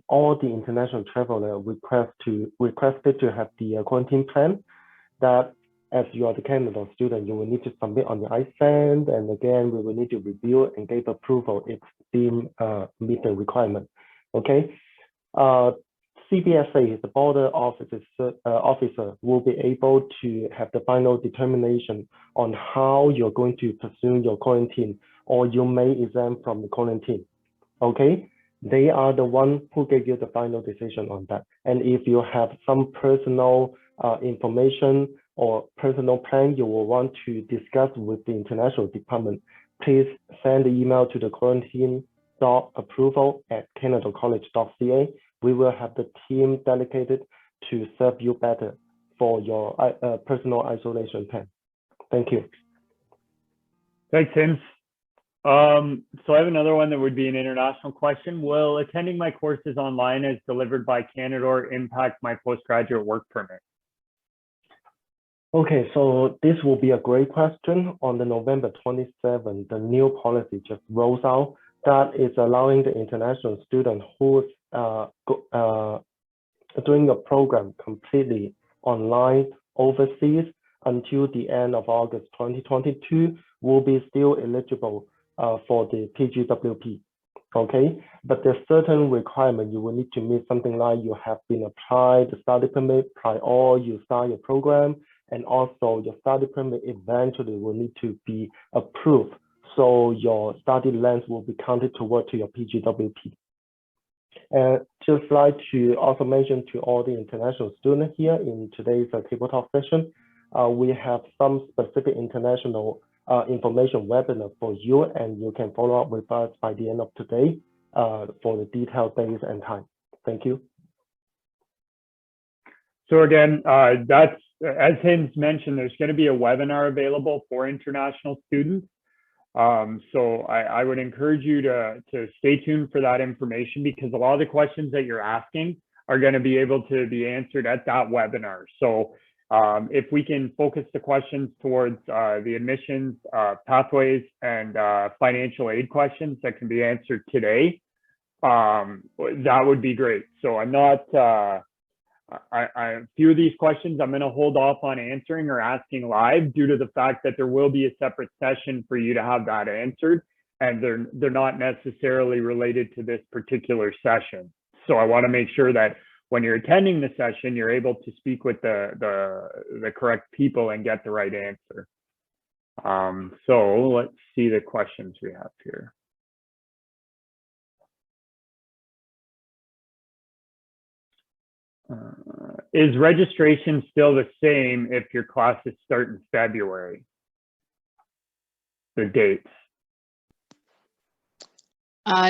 S7: all the international traveler requested to have the quarantine plan that as you are the Canada student, you will need to submit on the ISAND, and again, we will need to review and give approval if deemed meet the requirement. Okay. CBSA, the border officer, will be able to have the final determination on how you're going to pursue your quarantine, or you may exempt from the quarantine. Okay, they are the one who gave you the final decision on that. And if you have some personal information or personal plan you will want to discuss with the international department, please send the email to the quarantine.approval@canadacollege.ca. We will have the team dedicated to serve you better for your personal isolation plan. Thank you.
S1: Thanks, Tim. So I have another one that would be an international question. Will attending my courses online as delivered by Canador impact my postgraduate work permit?
S7: Okay, so this will be a great question. On the November 27th, the new policy just rolls out that is allowing the international student who's doing a program completely online overseas until the end of August 2022 will be still eligible for the PGWP. Okay, but there's certain requirement you will need to meet, something like you have been applied the study permit prior you start your program, and also your study permit eventually will need to be approved, so your study length will be counted toward to your PGWP. And just like to also mention to all the international students here in today's table talk session, we have some specific international information webinar for you, and you can follow up with us by the end of today for the detailed days and time. Thank you.
S1: So again, that's, as Tim's mentioned, there's going to be a webinar available for international students. So I would encourage you to stay tuned for that information, because a lot of the questions that you're asking are going to be able to be answered at that webinar. So if we can focus the questions towards the admissions, pathways, and financial aid questions that can be answered today, that would be great. So I'm not, a few of these questions I'm going to hold off on answering or asking live due to the fact that there will be a separate session for you to have that answered, and they're not necessarily related to this particular session. So I want to make sure that when you're attending the session, you're able to speak with the correct people and get the right answer. So let's see the questions we have here. Is registration still the same if your classes start in February? The dates?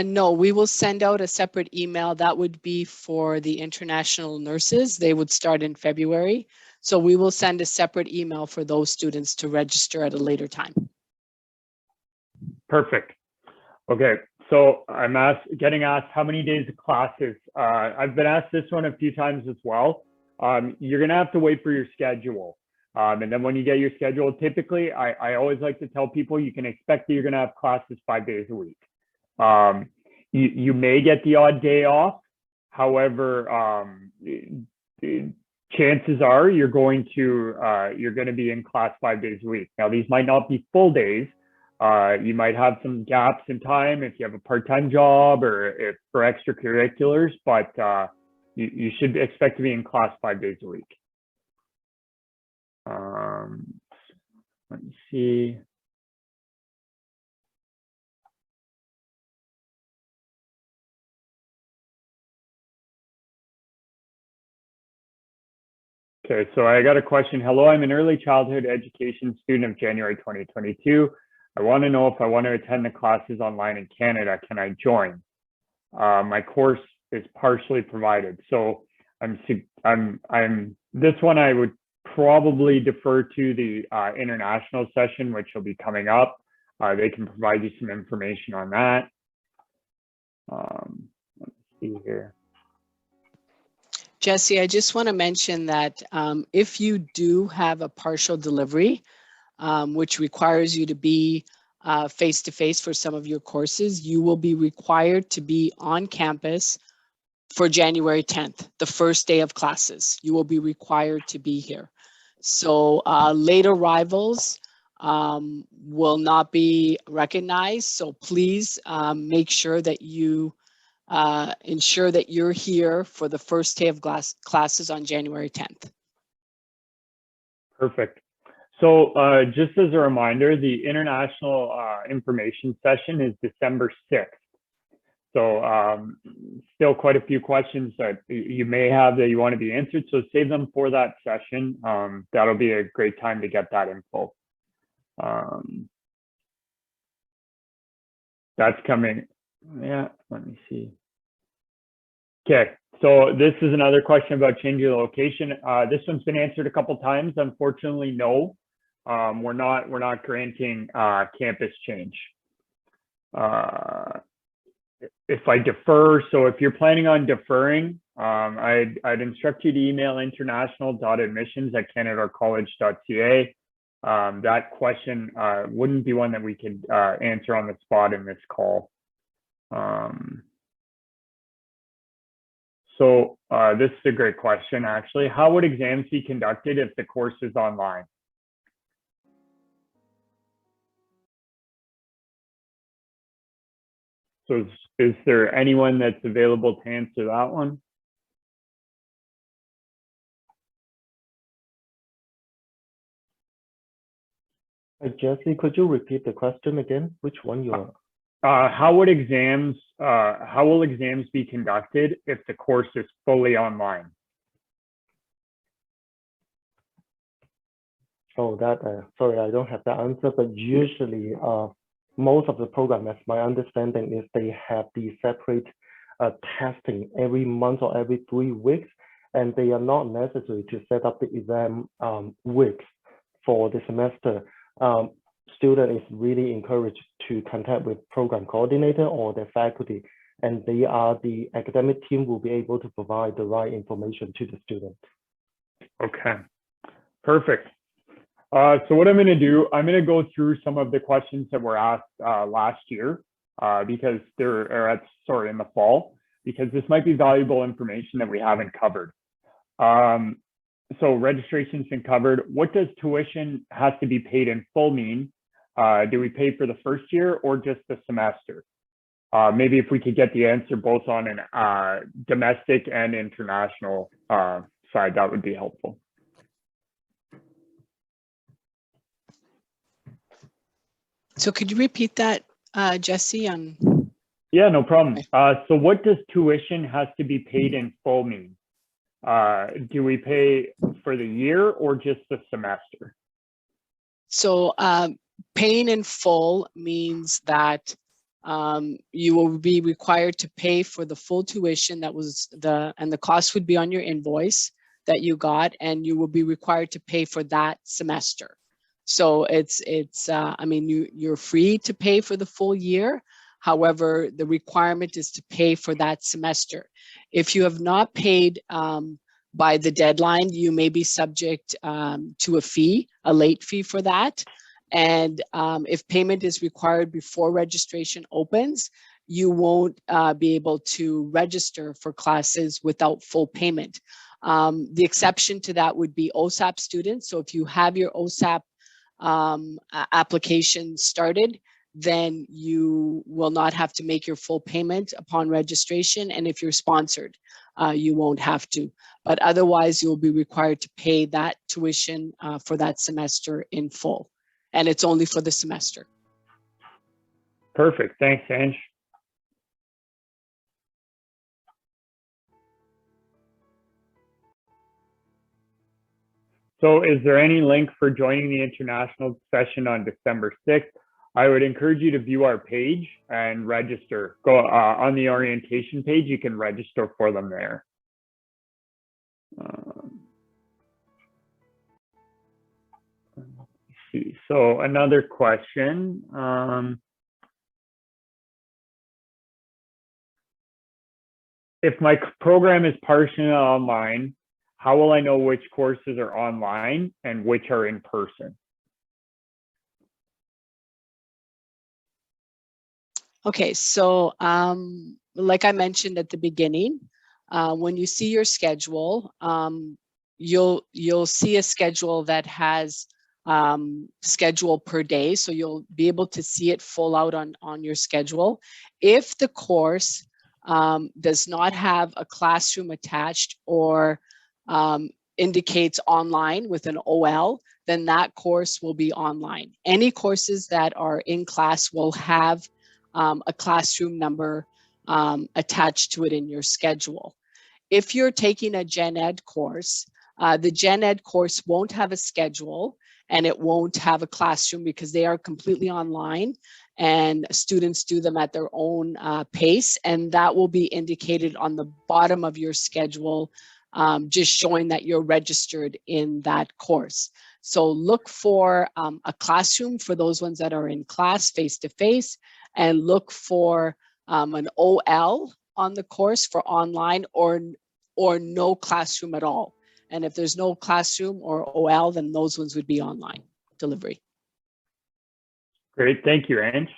S2: No, we will send out a separate email. That would be for the international nurses. They would start in February. So we will send a separate email for those students to register at a later time.
S1: Perfect. Okay, so I'm getting asked how many days of classes. I've been asked this one a few times as well. You're gonna have to wait for your schedule. And then when you get your schedule, typically, I always like to tell people you can expect that you're gonna have classes 5 days a week. You may get the odd day off. However, chances are you're going to be in class 5 days a week. Now, these might not be full days. You might have some gaps in time if you have a part-time job or if for extracurriculars, but you should expect to be in class 5 days a week. Let me see. Okay, so I got a question. Hello, I'm an early childhood education student of January 2022. I want to know if I want to attend the classes online in Canada, can I join? My course is partially provided. So this one I would probably defer to the international session, which will be coming up. They can provide you some information on that. Let's see here.
S2: Jesse, I just want to mention that if you do have a partial delivery, which requires you to be face-to-face for some of your courses, you will be required to be on campus for January 10th, the first day of classes. You will be required to be here. So late arrivals will not be recognized. So please make sure that you ensure that you're here for the first day of classes on January 10th.
S1: Perfect. So just as a reminder, the international information session is December 6th. So still quite a few questions that you may have that you want to be answered. So save them for that session. That'll be a great time to get that info. That's coming. Yeah, let me see. Okay, so this is another question about changing the location. This one's been answered a couple times. Unfortunately, no, we're not granting campus change. If I defer, so if you're planning on deferring, I'd instruct you to email international.admissions@canadacollege.ca. That question wouldn't be one that we could answer on the spot in this call. So this is a great question, actually. How would exams be conducted if the course is online? So is there anyone that's available to answer that one?
S7: Jesse, could you repeat the question again? Which one you are?
S1: How will exams be conducted if the course is fully online?
S7: Oh, sorry, I don't have the answer, but usually most of the program, as my understanding is, they have the separate testing every month or every 3 weeks, and they are not necessary to set up the exam weeks for the semester. Student is really encouraged to contact with program coordinator or the faculty, and the academic team will be able to provide the right information to the student.
S1: Okay, perfect. So what I'm going to do, I'm going to go through some of the questions that were asked last year because in the fall, because this might be valuable information that we haven't covered. So registration's been covered. What does tuition has to be paid in full mean? Do we pay for the first year or just the semester? Maybe if we could get the answer both on an domestic and international side, that would be helpful.
S2: So could you repeat that, Jesse?
S1: Yeah, no problem. So what does tuition has to be paid in full mean? Do we pay for the year or just the semester?
S2: So paying in full means that you will be required to pay for the full tuition and the cost would be on your invoice that you got, and you will be required to pay for that semester. So I mean, you're free to pay for the full year. However, the requirement is to pay for that semester. If you have not paid by the deadline, you may be subject to a fee, a late fee for that. And if payment is required before registration opens, you won't be able to register for classes without full payment. The exception to that would be OSAP students. So if you have your OSAP application started, then you will not have to make your full payment upon registration. And if you're sponsored, you won't have to. But otherwise, you'll be required to pay that tuition for that semester in full. And it's only for the semester.
S1: Perfect. Thanks, Ange. So is there any link for joining the international session on December 6th? I would encourage you to view our page and register. Go on the orientation page, you can register for them there. Let's see. So another question. if my program is partially online, how will I know which courses are online and which are in person?
S2: Okay, so like I mentioned at the beginning, when you see your schedule, you'll see a schedule that has schedule per day, so you'll be able to see it full out on your schedule. If the course does not have a classroom attached or indicates online with an OL, then that course will be online. Any courses that are in class will have a classroom number attached to it in your schedule. If you're taking a Gen Ed course, the Gen Ed course won't have a schedule and it won't have a classroom because they are completely online and students do them at their own pace, and that will be indicated on the bottom of your schedule, just showing that you're registered in that course. So look for a classroom for those ones that are in class face-to-face, and look for an OL on the course for online or no classroom at all. And if there's no classroom or OL, then those ones would be online delivery.
S1: Great, thank you, Ange.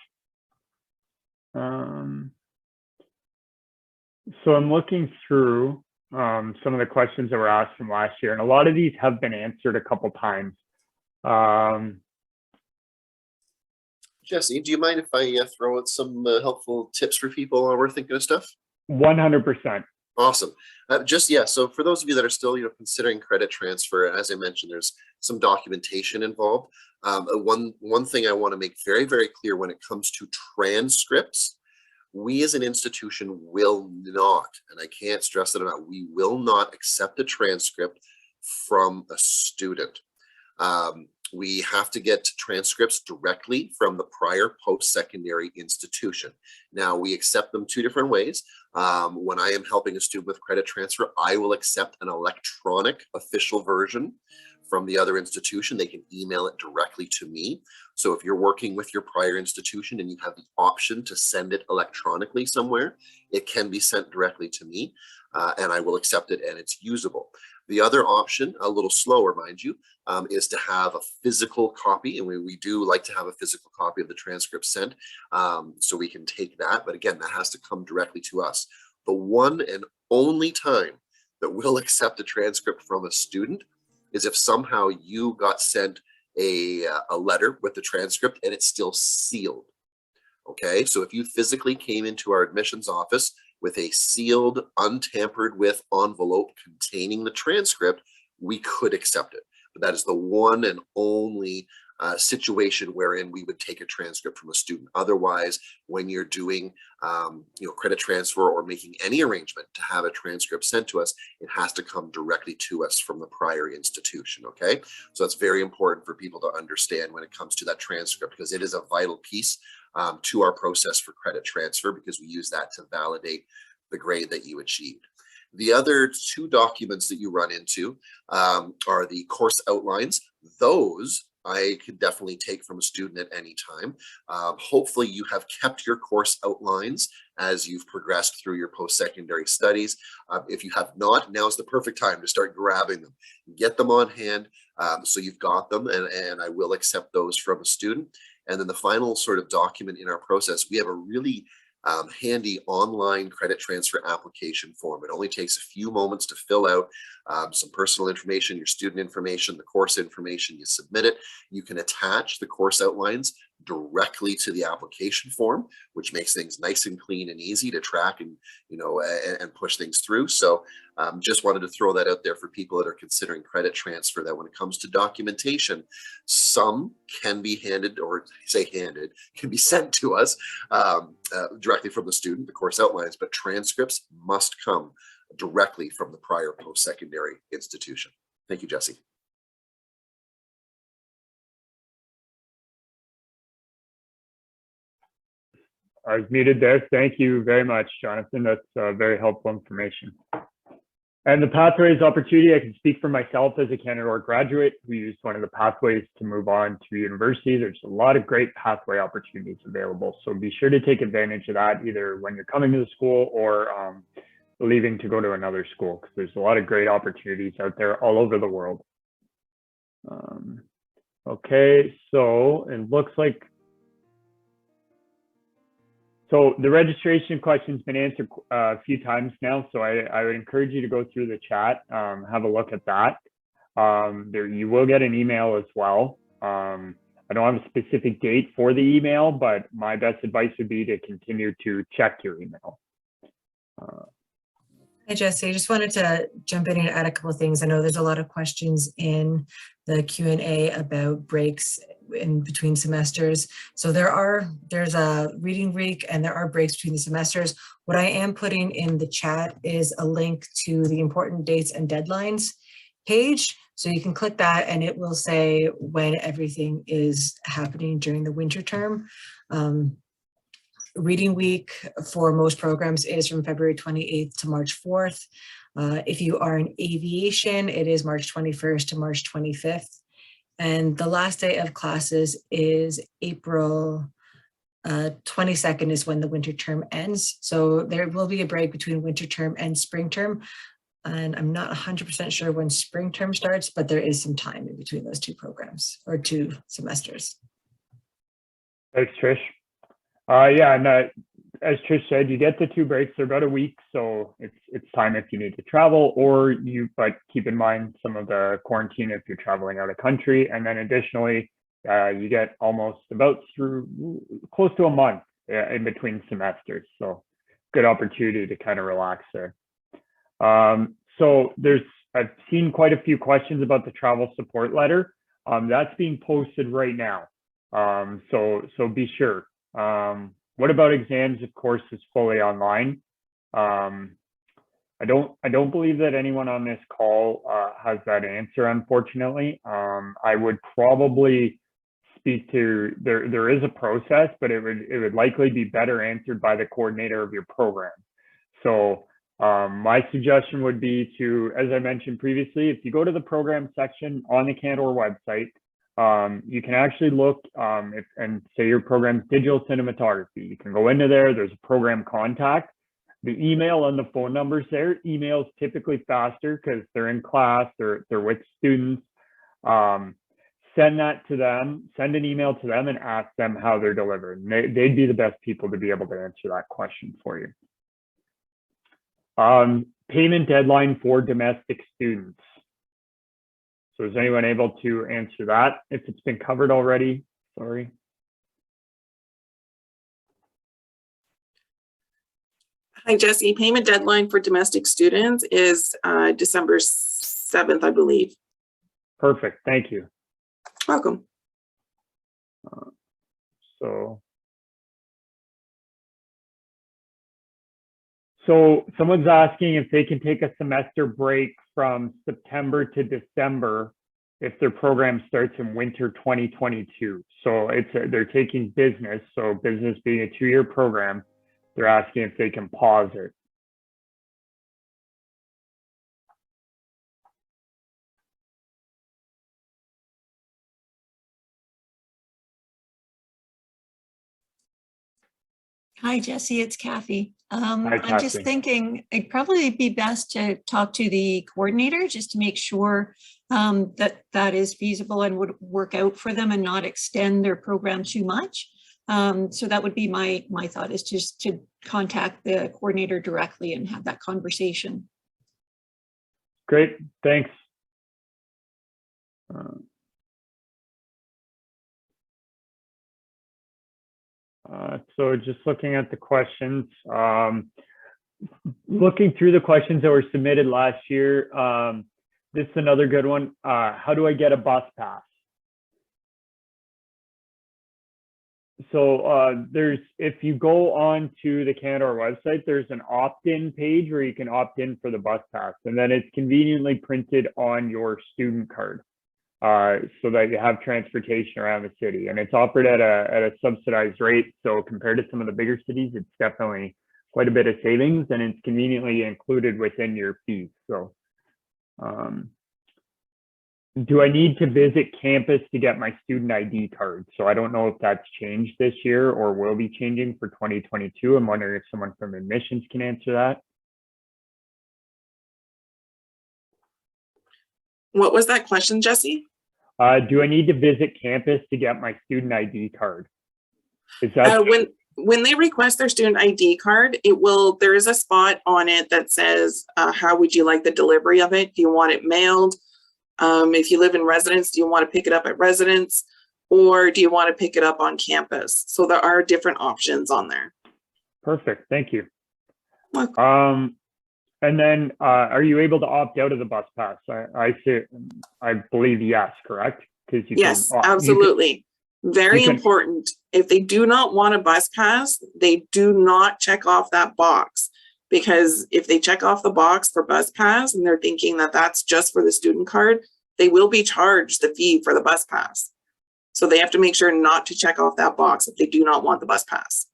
S1: So I'm looking through some of the questions that were asked from last year, and a lot of these have been answered a couple times.
S4: Jesse, do you mind if I throw out some helpful tips for people while we're thinking of stuff?
S1: 100%.
S4: Awesome. So for those of you that are still, considering credit transfer, as I mentioned, there's some documentation involved. One thing I want to make very, very clear when it comes to transcripts, we as an institution will not, and I can't stress that enough, we will not accept a transcript from a student. We have to get transcripts directly from the prior post-secondary institution. Now, we accept them two different ways. When I am helping a student with credit transfer, I will accept an electronic official version from the other institution. They can email it directly to me. So if you're working with your prior institution and you have the option to send it electronically somewhere, it can be sent directly to me, and I will accept it and it's usable. The other option, a little slower, mind you, is to have a physical copy, and we do like to have a physical copy of the transcript sent, so we can take that. But again, that has to come directly to us. The one and only time that we'll accept a transcript from a student is if somehow you got sent a letter with the transcript and it's still sealed. Okay, so if you physically came into our admissions office with a sealed, untampered with envelope containing the transcript, we could accept it. But that is the one and only situation wherein we would take a transcript from a student. Otherwise, when you're doing credit transfer or making any arrangement to have a transcript sent to us, it has to come directly to us from the prior institution. Okay, so that's very important for people to understand when it comes to that transcript, because it is a vital piece to our process for credit transfer, because we use that to validate the grade that you achieved. The other two documents that you run into are the course outlines. Those I could definitely take from a student at any time. Hopefully you have kept your course outlines as you've progressed through your post-secondary studies. If you have not, now's the perfect time to start grabbing them. Get them on hand so you've got them, and I will accept those from a student. And then the final sort of document in our process, we have a really handy online credit transfer application form. It only takes a few moments to fill out some personal information, your student information, the course information. You submit it. You can attach the course outlines directly to the application form, which makes things nice and clean and easy to track and and push things through. So just wanted to throw that out there for people that are considering credit transfer, that when it comes to documentation, some can be handed, or say handed, can be sent to us directly from the student, the course outlines, but transcripts must come directly from the prior post-secondary institution. Thank you, Jesse.
S1: I was muted there. Thank you very much, Jonathan. That's very helpful information. And the pathways opportunity, I can speak for myself as a Canada graduate who used one of the pathways to move on to university. There's a lot of great pathway opportunities available. So be sure to take advantage of that, either when you're coming to the school or leaving to go to another school, because there's a lot of great opportunities out there all over the world. Okay, so it looks like, so the registration question's been answered a few times now, so I would encourage you to go through the chat, have a look at that. There, you will get an email as well. I don't have a specific date for the email, but my best advice would be to continue to check your email.
S8: Hi, Jesse. I just wanted to jump in and add a couple of things. I know there's a lot of questions in the Q&A about breaks in between semesters. So there's a reading week and there are breaks between the semesters. What I am putting in the chat is a link to the important dates and deadlines page. So you can click that and it will say when everything is happening during the winter term. Reading week for most programs is from February 28th to March 4th. If you are in aviation, it is March 21st to March 25th. And the last day of classes is April 22nd is when the winter term ends. So there will be a break between winter term and spring term. And I'm not 100% sure when spring term starts, but there is some time in between those two programs or two semesters.
S1: Thanks, Trish. Yeah, and as Trish said, you get the 2 breaks. They're about a week, so it's time if you need to travel, or but keep in mind some of the quarantine if you're traveling out of country. And then additionally, you get almost about close to a month in between semesters. So good opportunity to kind of relax there. So I've seen quite a few questions about the travel support letter. That's being posted right now. So be sure. What about exams? Of course, is fully online. I don't believe that anyone on this call has that answer, unfortunately. I would probably speak to, there is a process, but it would likely be better answered by the coordinator of your program. So my suggestion would be to, as I mentioned previously, if you go to the program section on the Cantor website, you can actually look and say your program's digital cinematography. You can go into there, there's a program contact. The email and the phone numbers there. Email's typically faster because they're in class, they're with students. Send that to them, send an email to them and ask them how they're delivered. They'd be the best people to be able to answer that question for you. Payment deadline for domestic students. So is anyone able to answer that? If it's been covered already, sorry.
S6: Hi, Jesse. Payment deadline for domestic students is December 7th, I believe.
S1: Perfect, thank you.
S6: Welcome.
S1: So someone's asking if they can take a semester break from September to December if their program starts in winter 2022. So they're taking business, so business being a 2-year program, they're asking if they can pause it.
S9: Hi, Jesse, it's Kathy.
S1: Hi,
S9: I'm just
S1: Kathy.
S9: thinking it'd probably be best to talk to the coordinator just to make sure that is feasible and would work out for them and not extend their program too much. So that would be my thought, is just to contact the coordinator directly and have that conversation.
S1: Great, thanks. So just looking at the questions, looking through the questions that were submitted last year, this is another good one. How do I get a bus pass? So if you go on to the Cantor website, there's an opt-in page where you can opt in for the bus pass, and then it's conveniently printed on your student card. So that you have transportation around the city, and it's offered at a subsidized rate. So compared to some of the bigger cities, it's definitely quite a bit of savings, and it's conveniently included within your fees. So do I need to visit campus to get my student ID card? So I don't know if that's changed this year or will be changing for 2022. I'm wondering if someone from admissions can answer that.
S6: What was that question, Jesse?
S1: Do I need to visit campus to get my student ID card? Is that
S6: When they request their student ID card, there is a spot on it that says, how would you like the delivery of it? Do you want it mailed? If you live in residence, do you want to pick it up at residence? Or do you want to pick it up on campus? So there are different options on there.
S1: perfect? Thank you.
S6: Welcome.
S1: And then, are you able to opt out of the bus pass? I believe yes, correct? Because
S6: Yes, absolutely. Very important. If they do not want a bus pass, they do not check off that box. Because if they check off the box for bus pass and they're thinking that that's just for the student card, they will be charged the fee for the bus pass. So they have to make sure not to check off that box if they do not want the bus pass.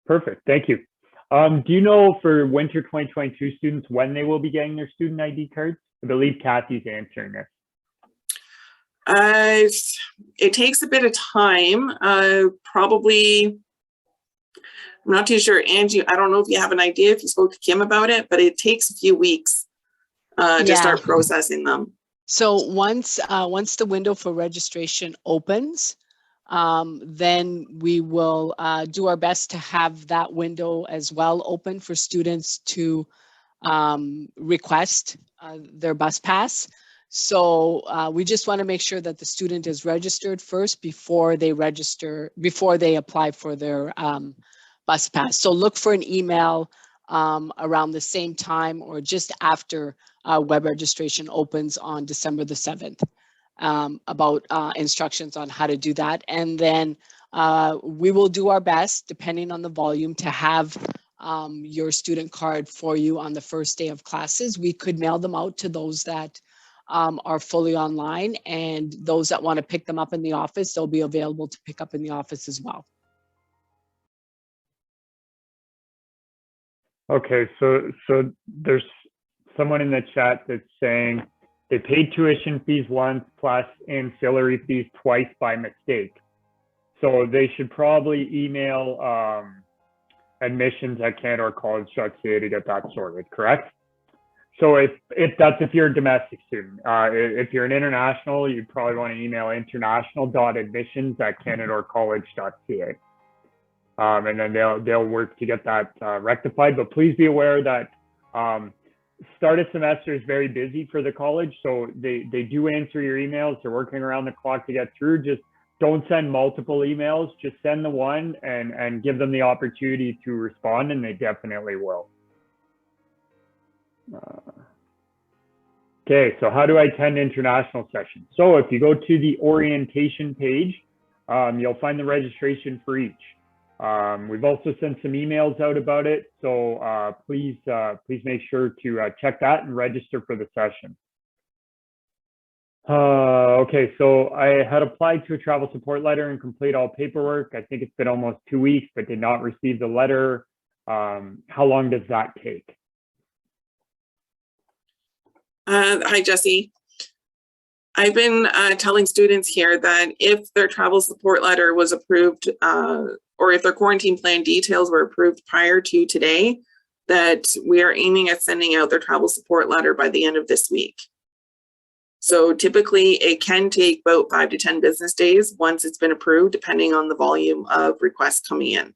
S1: Perfect, thank you. Do you know for winter 2022 students when they will be getting their student ID cards? I believe Kathy's answering this.
S6: It takes a bit of time, probably, I'm not too sure. Angie, I don't know if you have an idea if you spoke to Kim about it, but it takes a few weeks to start processing them.
S2: So once the window for registration opens, then we will do our best to have that window as well open for students to request their bus pass. So we just want to make sure that the student is registered first before they apply for their bus pass. So look for an email around the same time or just after web registration opens on December the 7th. About instructions on how to do that. And then we will do our best, depending on the volume, to have your student card for you on the first day of classes. We could mail them out to those that are fully online, and those that want to pick them up in the office, they'll be available to pick up in the office as well.
S1: Okay, so there's someone in the chat that's saying they paid tuition fees once plus ancillary fees twice by mistake. So they should probably email admissions@canadorcollege.ca to get that sorted, correct? So if you're a domestic student, if you're an international, you probably want to email international.admissions@canadorcollege.ca. And then they'll work to get that rectified. But please be aware that start of semester is very busy for the college, so they do answer your emails. They're working around the clock to get through. Just don't send multiple emails. Just send the one and give them the opportunity to respond, and they definitely will. Okay, so how do I attend international sessions? So if you go to the orientation page, you'll find the registration for each. We've also sent some emails out about it, so please make sure to check that and register for the session. Okay, so I had applied to a travel support letter and complete all paperwork. I think it's been almost 2 weeks, but did not receive the letter. How long does that take?
S6: Hi, Jesse. I've been telling students here that if their travel support letter was approved, or if their quarantine plan details were approved prior to today, that we are aiming at sending out their travel support letter by the end of this week. So typically it can take about 5 to 10 business days once it's been approved, depending on the volume of requests coming in.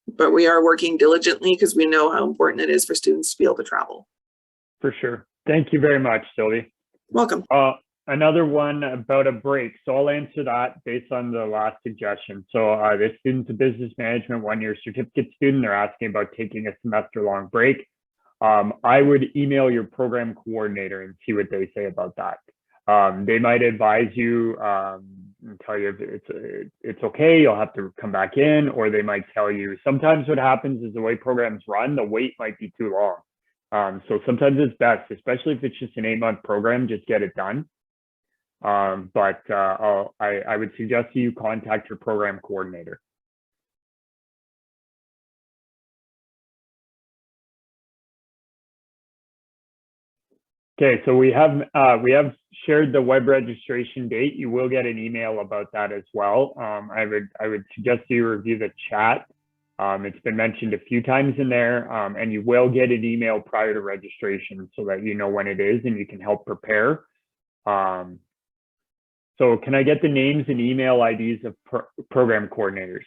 S6: But we are working diligently because we know how important it is for students to be able to travel.
S1: For sure. Thank you very much, Sylvie.
S6: Welcome.
S1: Another one about a break. So I'll answer that based on the last suggestion. So the student's a business management one-year certificate student. They're asking about taking a semester-long break. I would email your program coordinator and see what they say about that. They might advise you and tell you it's okay, you'll have to come back in, or they might tell you, sometimes what happens is the way programs run, the wait might be too long. So sometimes it's best, especially if it's just an 8-month program, just get it done. But I would suggest you contact your program coordinator. Okay, so we have shared the web registration date. You will get an email about that as well. I would suggest you review the chat It's been mentioned a few times in there, and you will get an email prior to registration so that you know when it is and you can help prepare. So can I get the names and email IDs of program coordinators?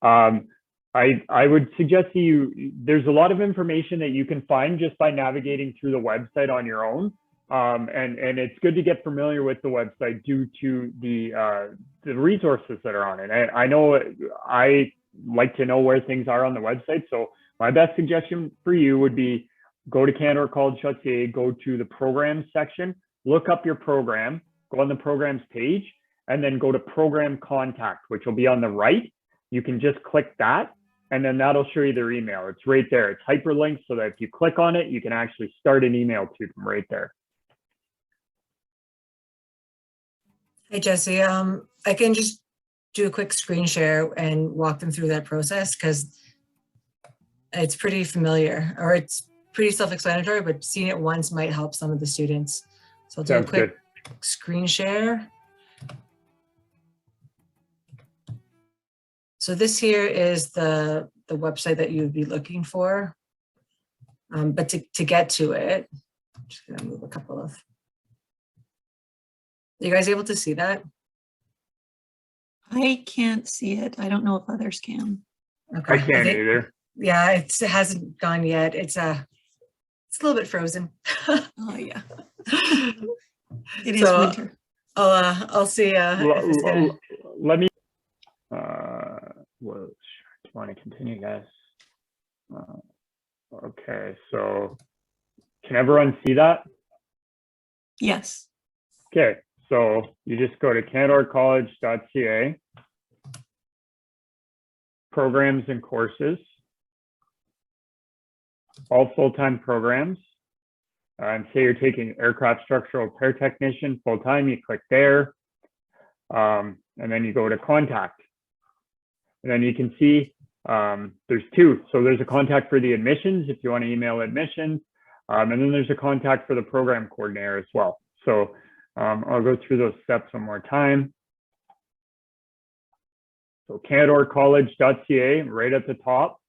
S1: I would suggest to you, there's a lot of information that you can find just by navigating through the website on your own. And it's good to get familiar with the website due to the resources that are on it. I know I like to know where things are on the website. So my best suggestion for you would be go to canadorcollege.ca, go to the programs section, look up your program, go on the programs page, and then go to program contact, which will be on the right. You can just click that, and then that'll show you their email. It's right there. It's hyperlinked so that if you click on it, you can actually start an email to them right there.
S8: Hey, Jesse, I can just do a quick screen share and walk them through that process because it's pretty familiar, or it's pretty self-explanatory, but seeing it once might help some of the students. So I'll do a quick screen share. So this here is the website that you'd be looking for. But to get to it, I'm just gonna move a couple of. Are you guys able to see that?
S9: I can't see it. I don't know if others can.
S1: Okay. I can't either.
S8: Yeah, it hasn't gone yet. It's a little bit frozen.
S9: Oh yeah. It is winter.
S8: I'll see. If it's gonna...
S1: Let me. Well, do you want to continue, guys? Okay, so can everyone see that?
S9: Yes.
S1: Okay, so you just go to canadorcollege.ca, programs and courses, all full-time programs. And say you're taking aircraft structural repair technician full-time, you click there, and then you go to contact. And then you can see there's two. So there's a contact for the admissions if you want to email admissions, and then there's a contact for the program coordinator as well. So I'll go through those steps one more time. So canadorcollege.ca, right at the top,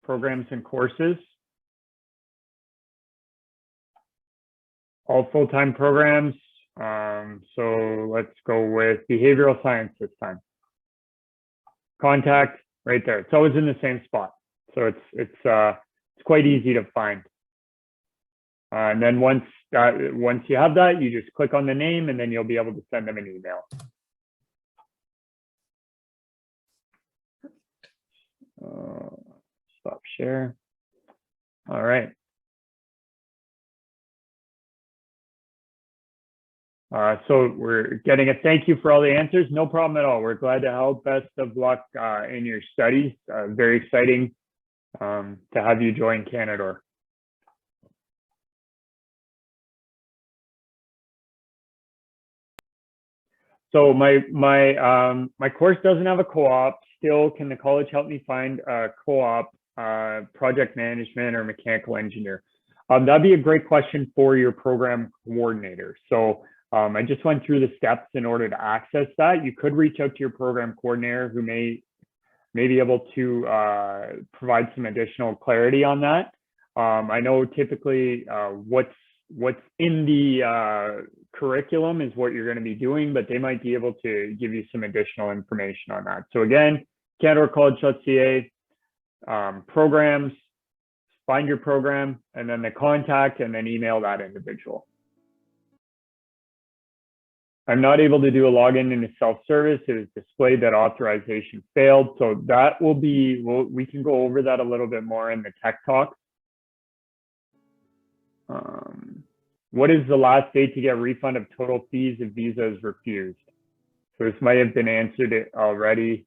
S1: programs and courses. All full-time programs. So let's go with behavioral science this time. Contact right there. It's always in the same spot. So it's quite easy to find. And then once you have that, you just click on the name and then you'll be able to send them an email. Stop share. All right. So we're getting a thank you for all the answers. No problem at all. We're glad to help. Best of luck in your studies. Very exciting to have you join Canador. So my course doesn't have a co-op. Still, can the college help me find a co-op, project management or mechanical engineer? That'd be a great question for your program coordinator. So I just went through the steps in order to access that. You could reach out to your program coordinator who may be able to provide some additional clarity on that. I know typically what's in the curriculum is what you're going to be doing, but they might be able to give you some additional information on that. So again, canadorcollege.ca, programs, find your program, and then the contact, and then email that individual. I'm not able to do a login into self-service. It was displayed that authorization failed. So that will be, we can go over that a little bit more in the tech talk. What is the last date to get refund of total fees if visa is refused? So this might have been answered already.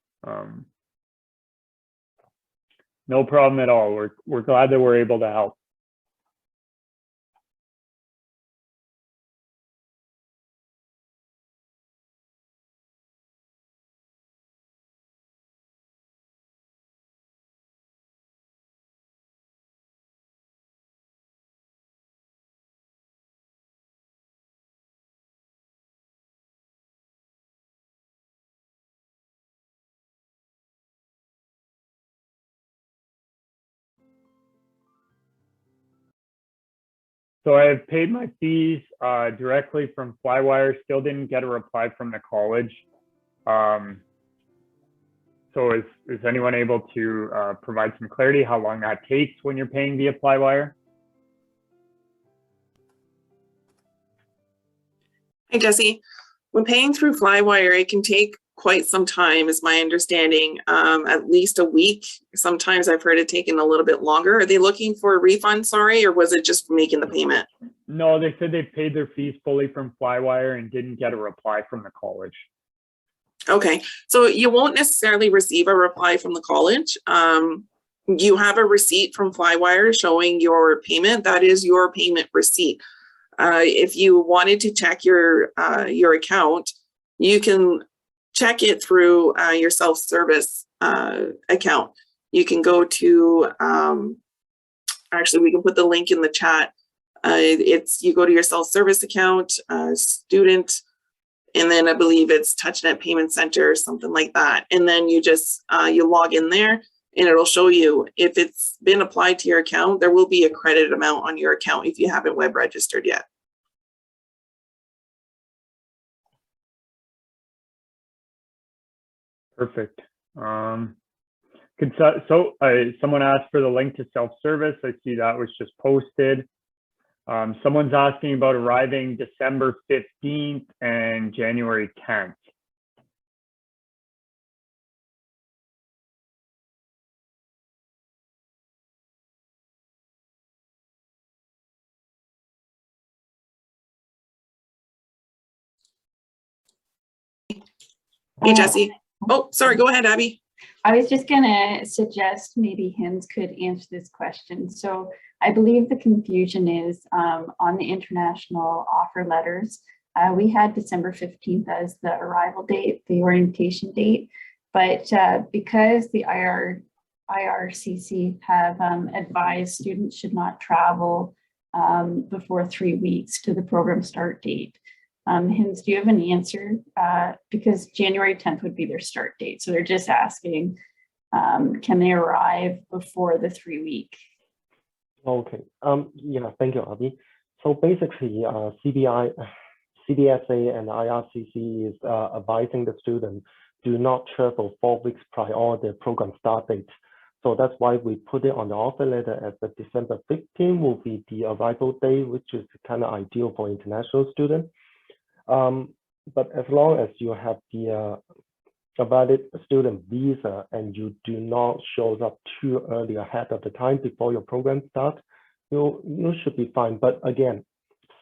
S1: No problem at all. We're glad that we're able to help. So I have paid my fees directly from Flywire, still didn't get a reply from the college. So is anyone able to provide some clarity how long that takes when you're paying via Flywire?
S6: Hey, Jesse. When paying through Flywire, it can take quite some time, is my understanding, at least a week. Sometimes I've heard it taking a little bit longer. Are they looking for a refund, sorry, or was it just making the payment?
S1: No, they said they paid their fees fully from Flywire and didn't get a reply from the college.
S6: Okay, so you won't necessarily receive a reply from the college. You have a receipt from Flywire showing your payment. That is your payment receipt. If you wanted to check your account, you can check it through your self-service account. You can go to, actually, we can put the link in the chat. You go to your self-service account, student, and then I believe it's TouchNet Payment Center or something like that. And then you just, you log in there and it'll show you if it's been applied to your account, there will be a credit amount on your account if you haven't web registered yet.
S1: Perfect. Someone asked for the link to self-service. I see that was just posted. Someone's asking about arriving December 15th and January 10th.
S6: Hey, Jesse. Oh, sorry, go ahead, Abby.
S5: I was just gonna suggest maybe Hims could answer this question. So I believe the confusion is on the international offer letters. We had December 15th as the arrival date, the orientation date, but because the IRCC have advised students should not travel before 3 weeks to the program start date. Hims, do you have an answer? Because January 10th would be their start date. So they're just asking, can they arrive before the 3 week?
S7: Okay. Yeah, thank you, Abby. So basically, CDSA and IRCC is advising the student do not travel 4 weeks prior the program start date. So that's why we put it on the offer letter as the December 15th will be the arrival day, which is kind of ideal for international students. But as long as you have the a valid student visa and you do not show up too early ahead of the time before your program starts, you should be fine. But again,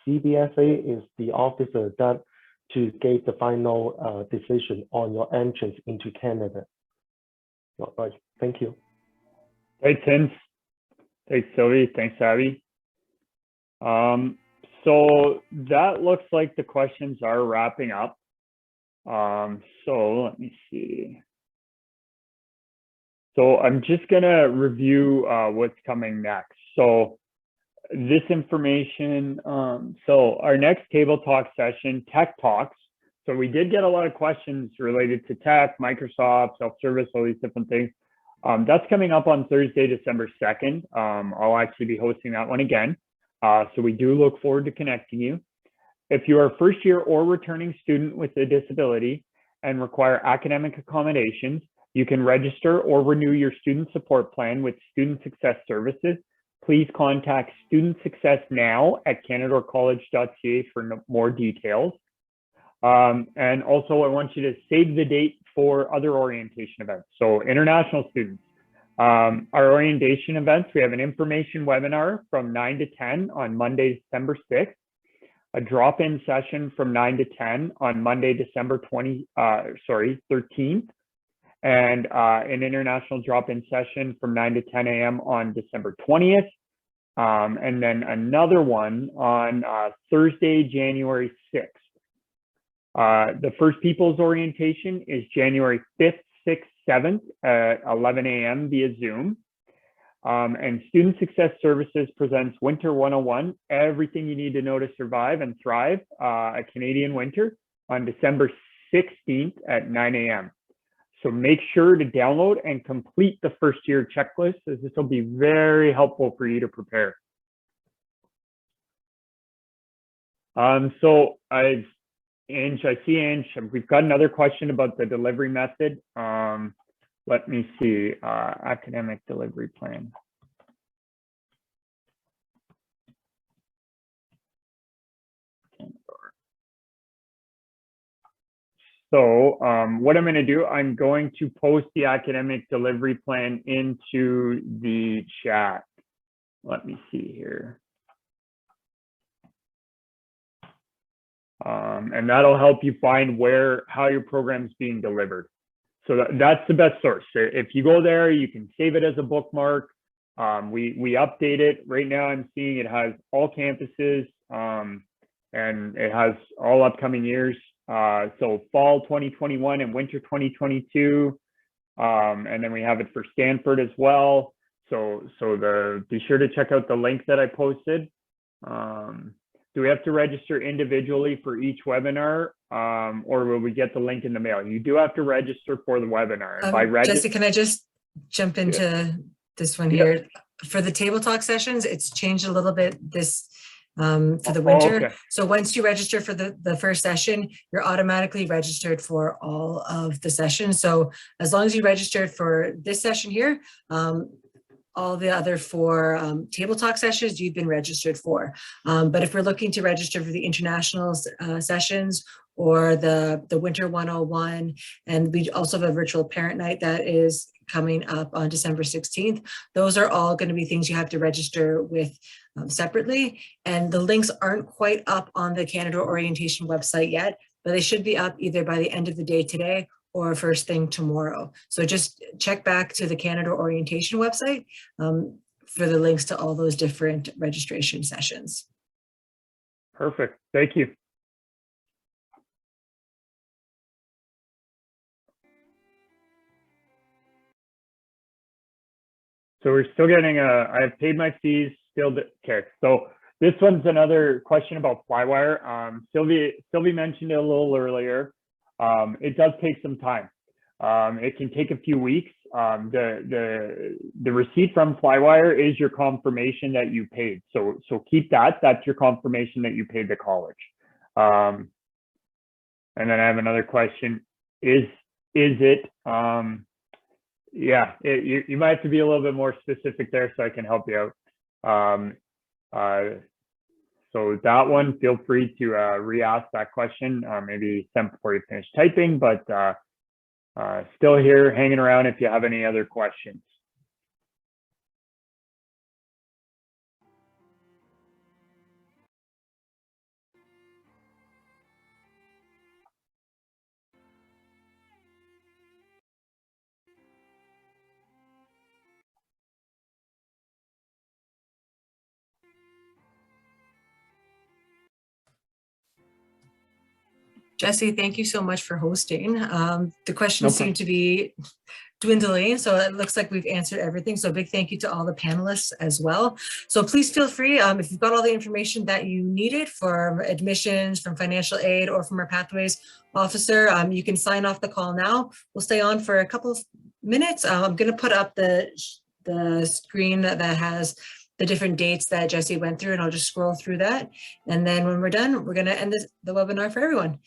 S7: CBSA is the officer that to give the final decision on your entrance into Canada. All right, thank you.
S1: Thanks, Hims. Thanks, Sylvie. Thanks, Abby. So that looks like the questions are wrapping up. So let me see. So I'm just gonna review what's coming next. So this information, so our next table talk session, Tech Talks. So we did get a lot of questions related to tech, Microsoft, self-service, all these different things. That's coming up on Thursday, December 2nd. I'll actually be hosting that one again. So we do look forward to connecting you. If you are a first year or returning student with a disability and require academic accommodations, you can register or renew your student support plan with Student Success Services. Please contact Student Success now at canadorcollege.ca for more details. And also I want you to save the date for other orientation events. So international students, our orientation events, we have an information webinar from 9 to 10 on Monday, December 6th, a drop-in session from 9 to 10 on Monday, December 13th, and an international drop-in session from 9 to 10 a.m. on December 20th, and then another one on Thursday, January 6th. The First People's orientation is January 5th, 6th, 7th at 11 a.m. via Zoom. And Student Success Services presents Winter 101, everything you need to know to survive and thrive a Canadian winter on December 16th at 9 a.m. So make sure to download and complete the first year checklist, as this will be very helpful for you to prepare. So I see Ange, we've got another question about the delivery method. Let me see, academic delivery plan. So what I'm going to do, I'm going to post the academic delivery plan into the chat. Let me see here. And that'll help you find how your program is being delivered. So that's the best source. If you go there, you can save it as a bookmark. We update it. Right now I'm seeing it has all campuses and it has all upcoming years. So fall 2021 and winter 2022. And then we have it for Stanford as well. So be sure to check out the link that I posted. Do we have to register individually for each webinar, or will we get the link in the mail? You do have to register for the webinar. If I
S8: Jesse, can I just jump into this one here? For the table talk sessions, it's changed a little bit this for the winter.
S1: Okay.
S8: So once you register for the first session, you're automatically registered for all of the sessions. So as long as you registered for this session here, all the other 4 table talk sessions you've been registered for. But if we're looking to register for the international sessions or the Winter 101, and we also have a virtual parent night that is coming up on December 16th, those are all going to be things you have to register with separately. And the links aren't quite up on the Canada Orientation website yet, but they should be up either by the end of the day today or first thing tomorrow. So just check back to the Canada Orientation website for the links to all those different registration sessions.
S1: Perfect. Thank you. So we're still getting I've paid my fees, still, okay. So this one's another question about Flywire. Sylvie mentioned it a little earlier. It does take some time. It can take a few weeks. The receipt from Flywire is your confirmation that you paid. So keep that. That's your confirmation that you paid the college. And then I have another question. Is it? Yeah, you might have to be a little bit more specific there so I can help you out. So that one, feel free to re-ask that question, maybe send before you finish typing, but still here hanging around if you have any other questions.
S8: Jesse, thank you so much for hosting. The questions seem to be dwindling, so it looks like we've answered everything. So a big thank you to all the panelists as well. So please feel free, if you've got all the information that you needed from admissions, from financial aid, or from our Pathways officer, you can sign off the call now. We'll stay on for a couple of minutes. I'm going to put up the screen that has the different dates that Jesse went through, and I'll just scroll through that. And then when we're done, we're going to end the webinar for everyone.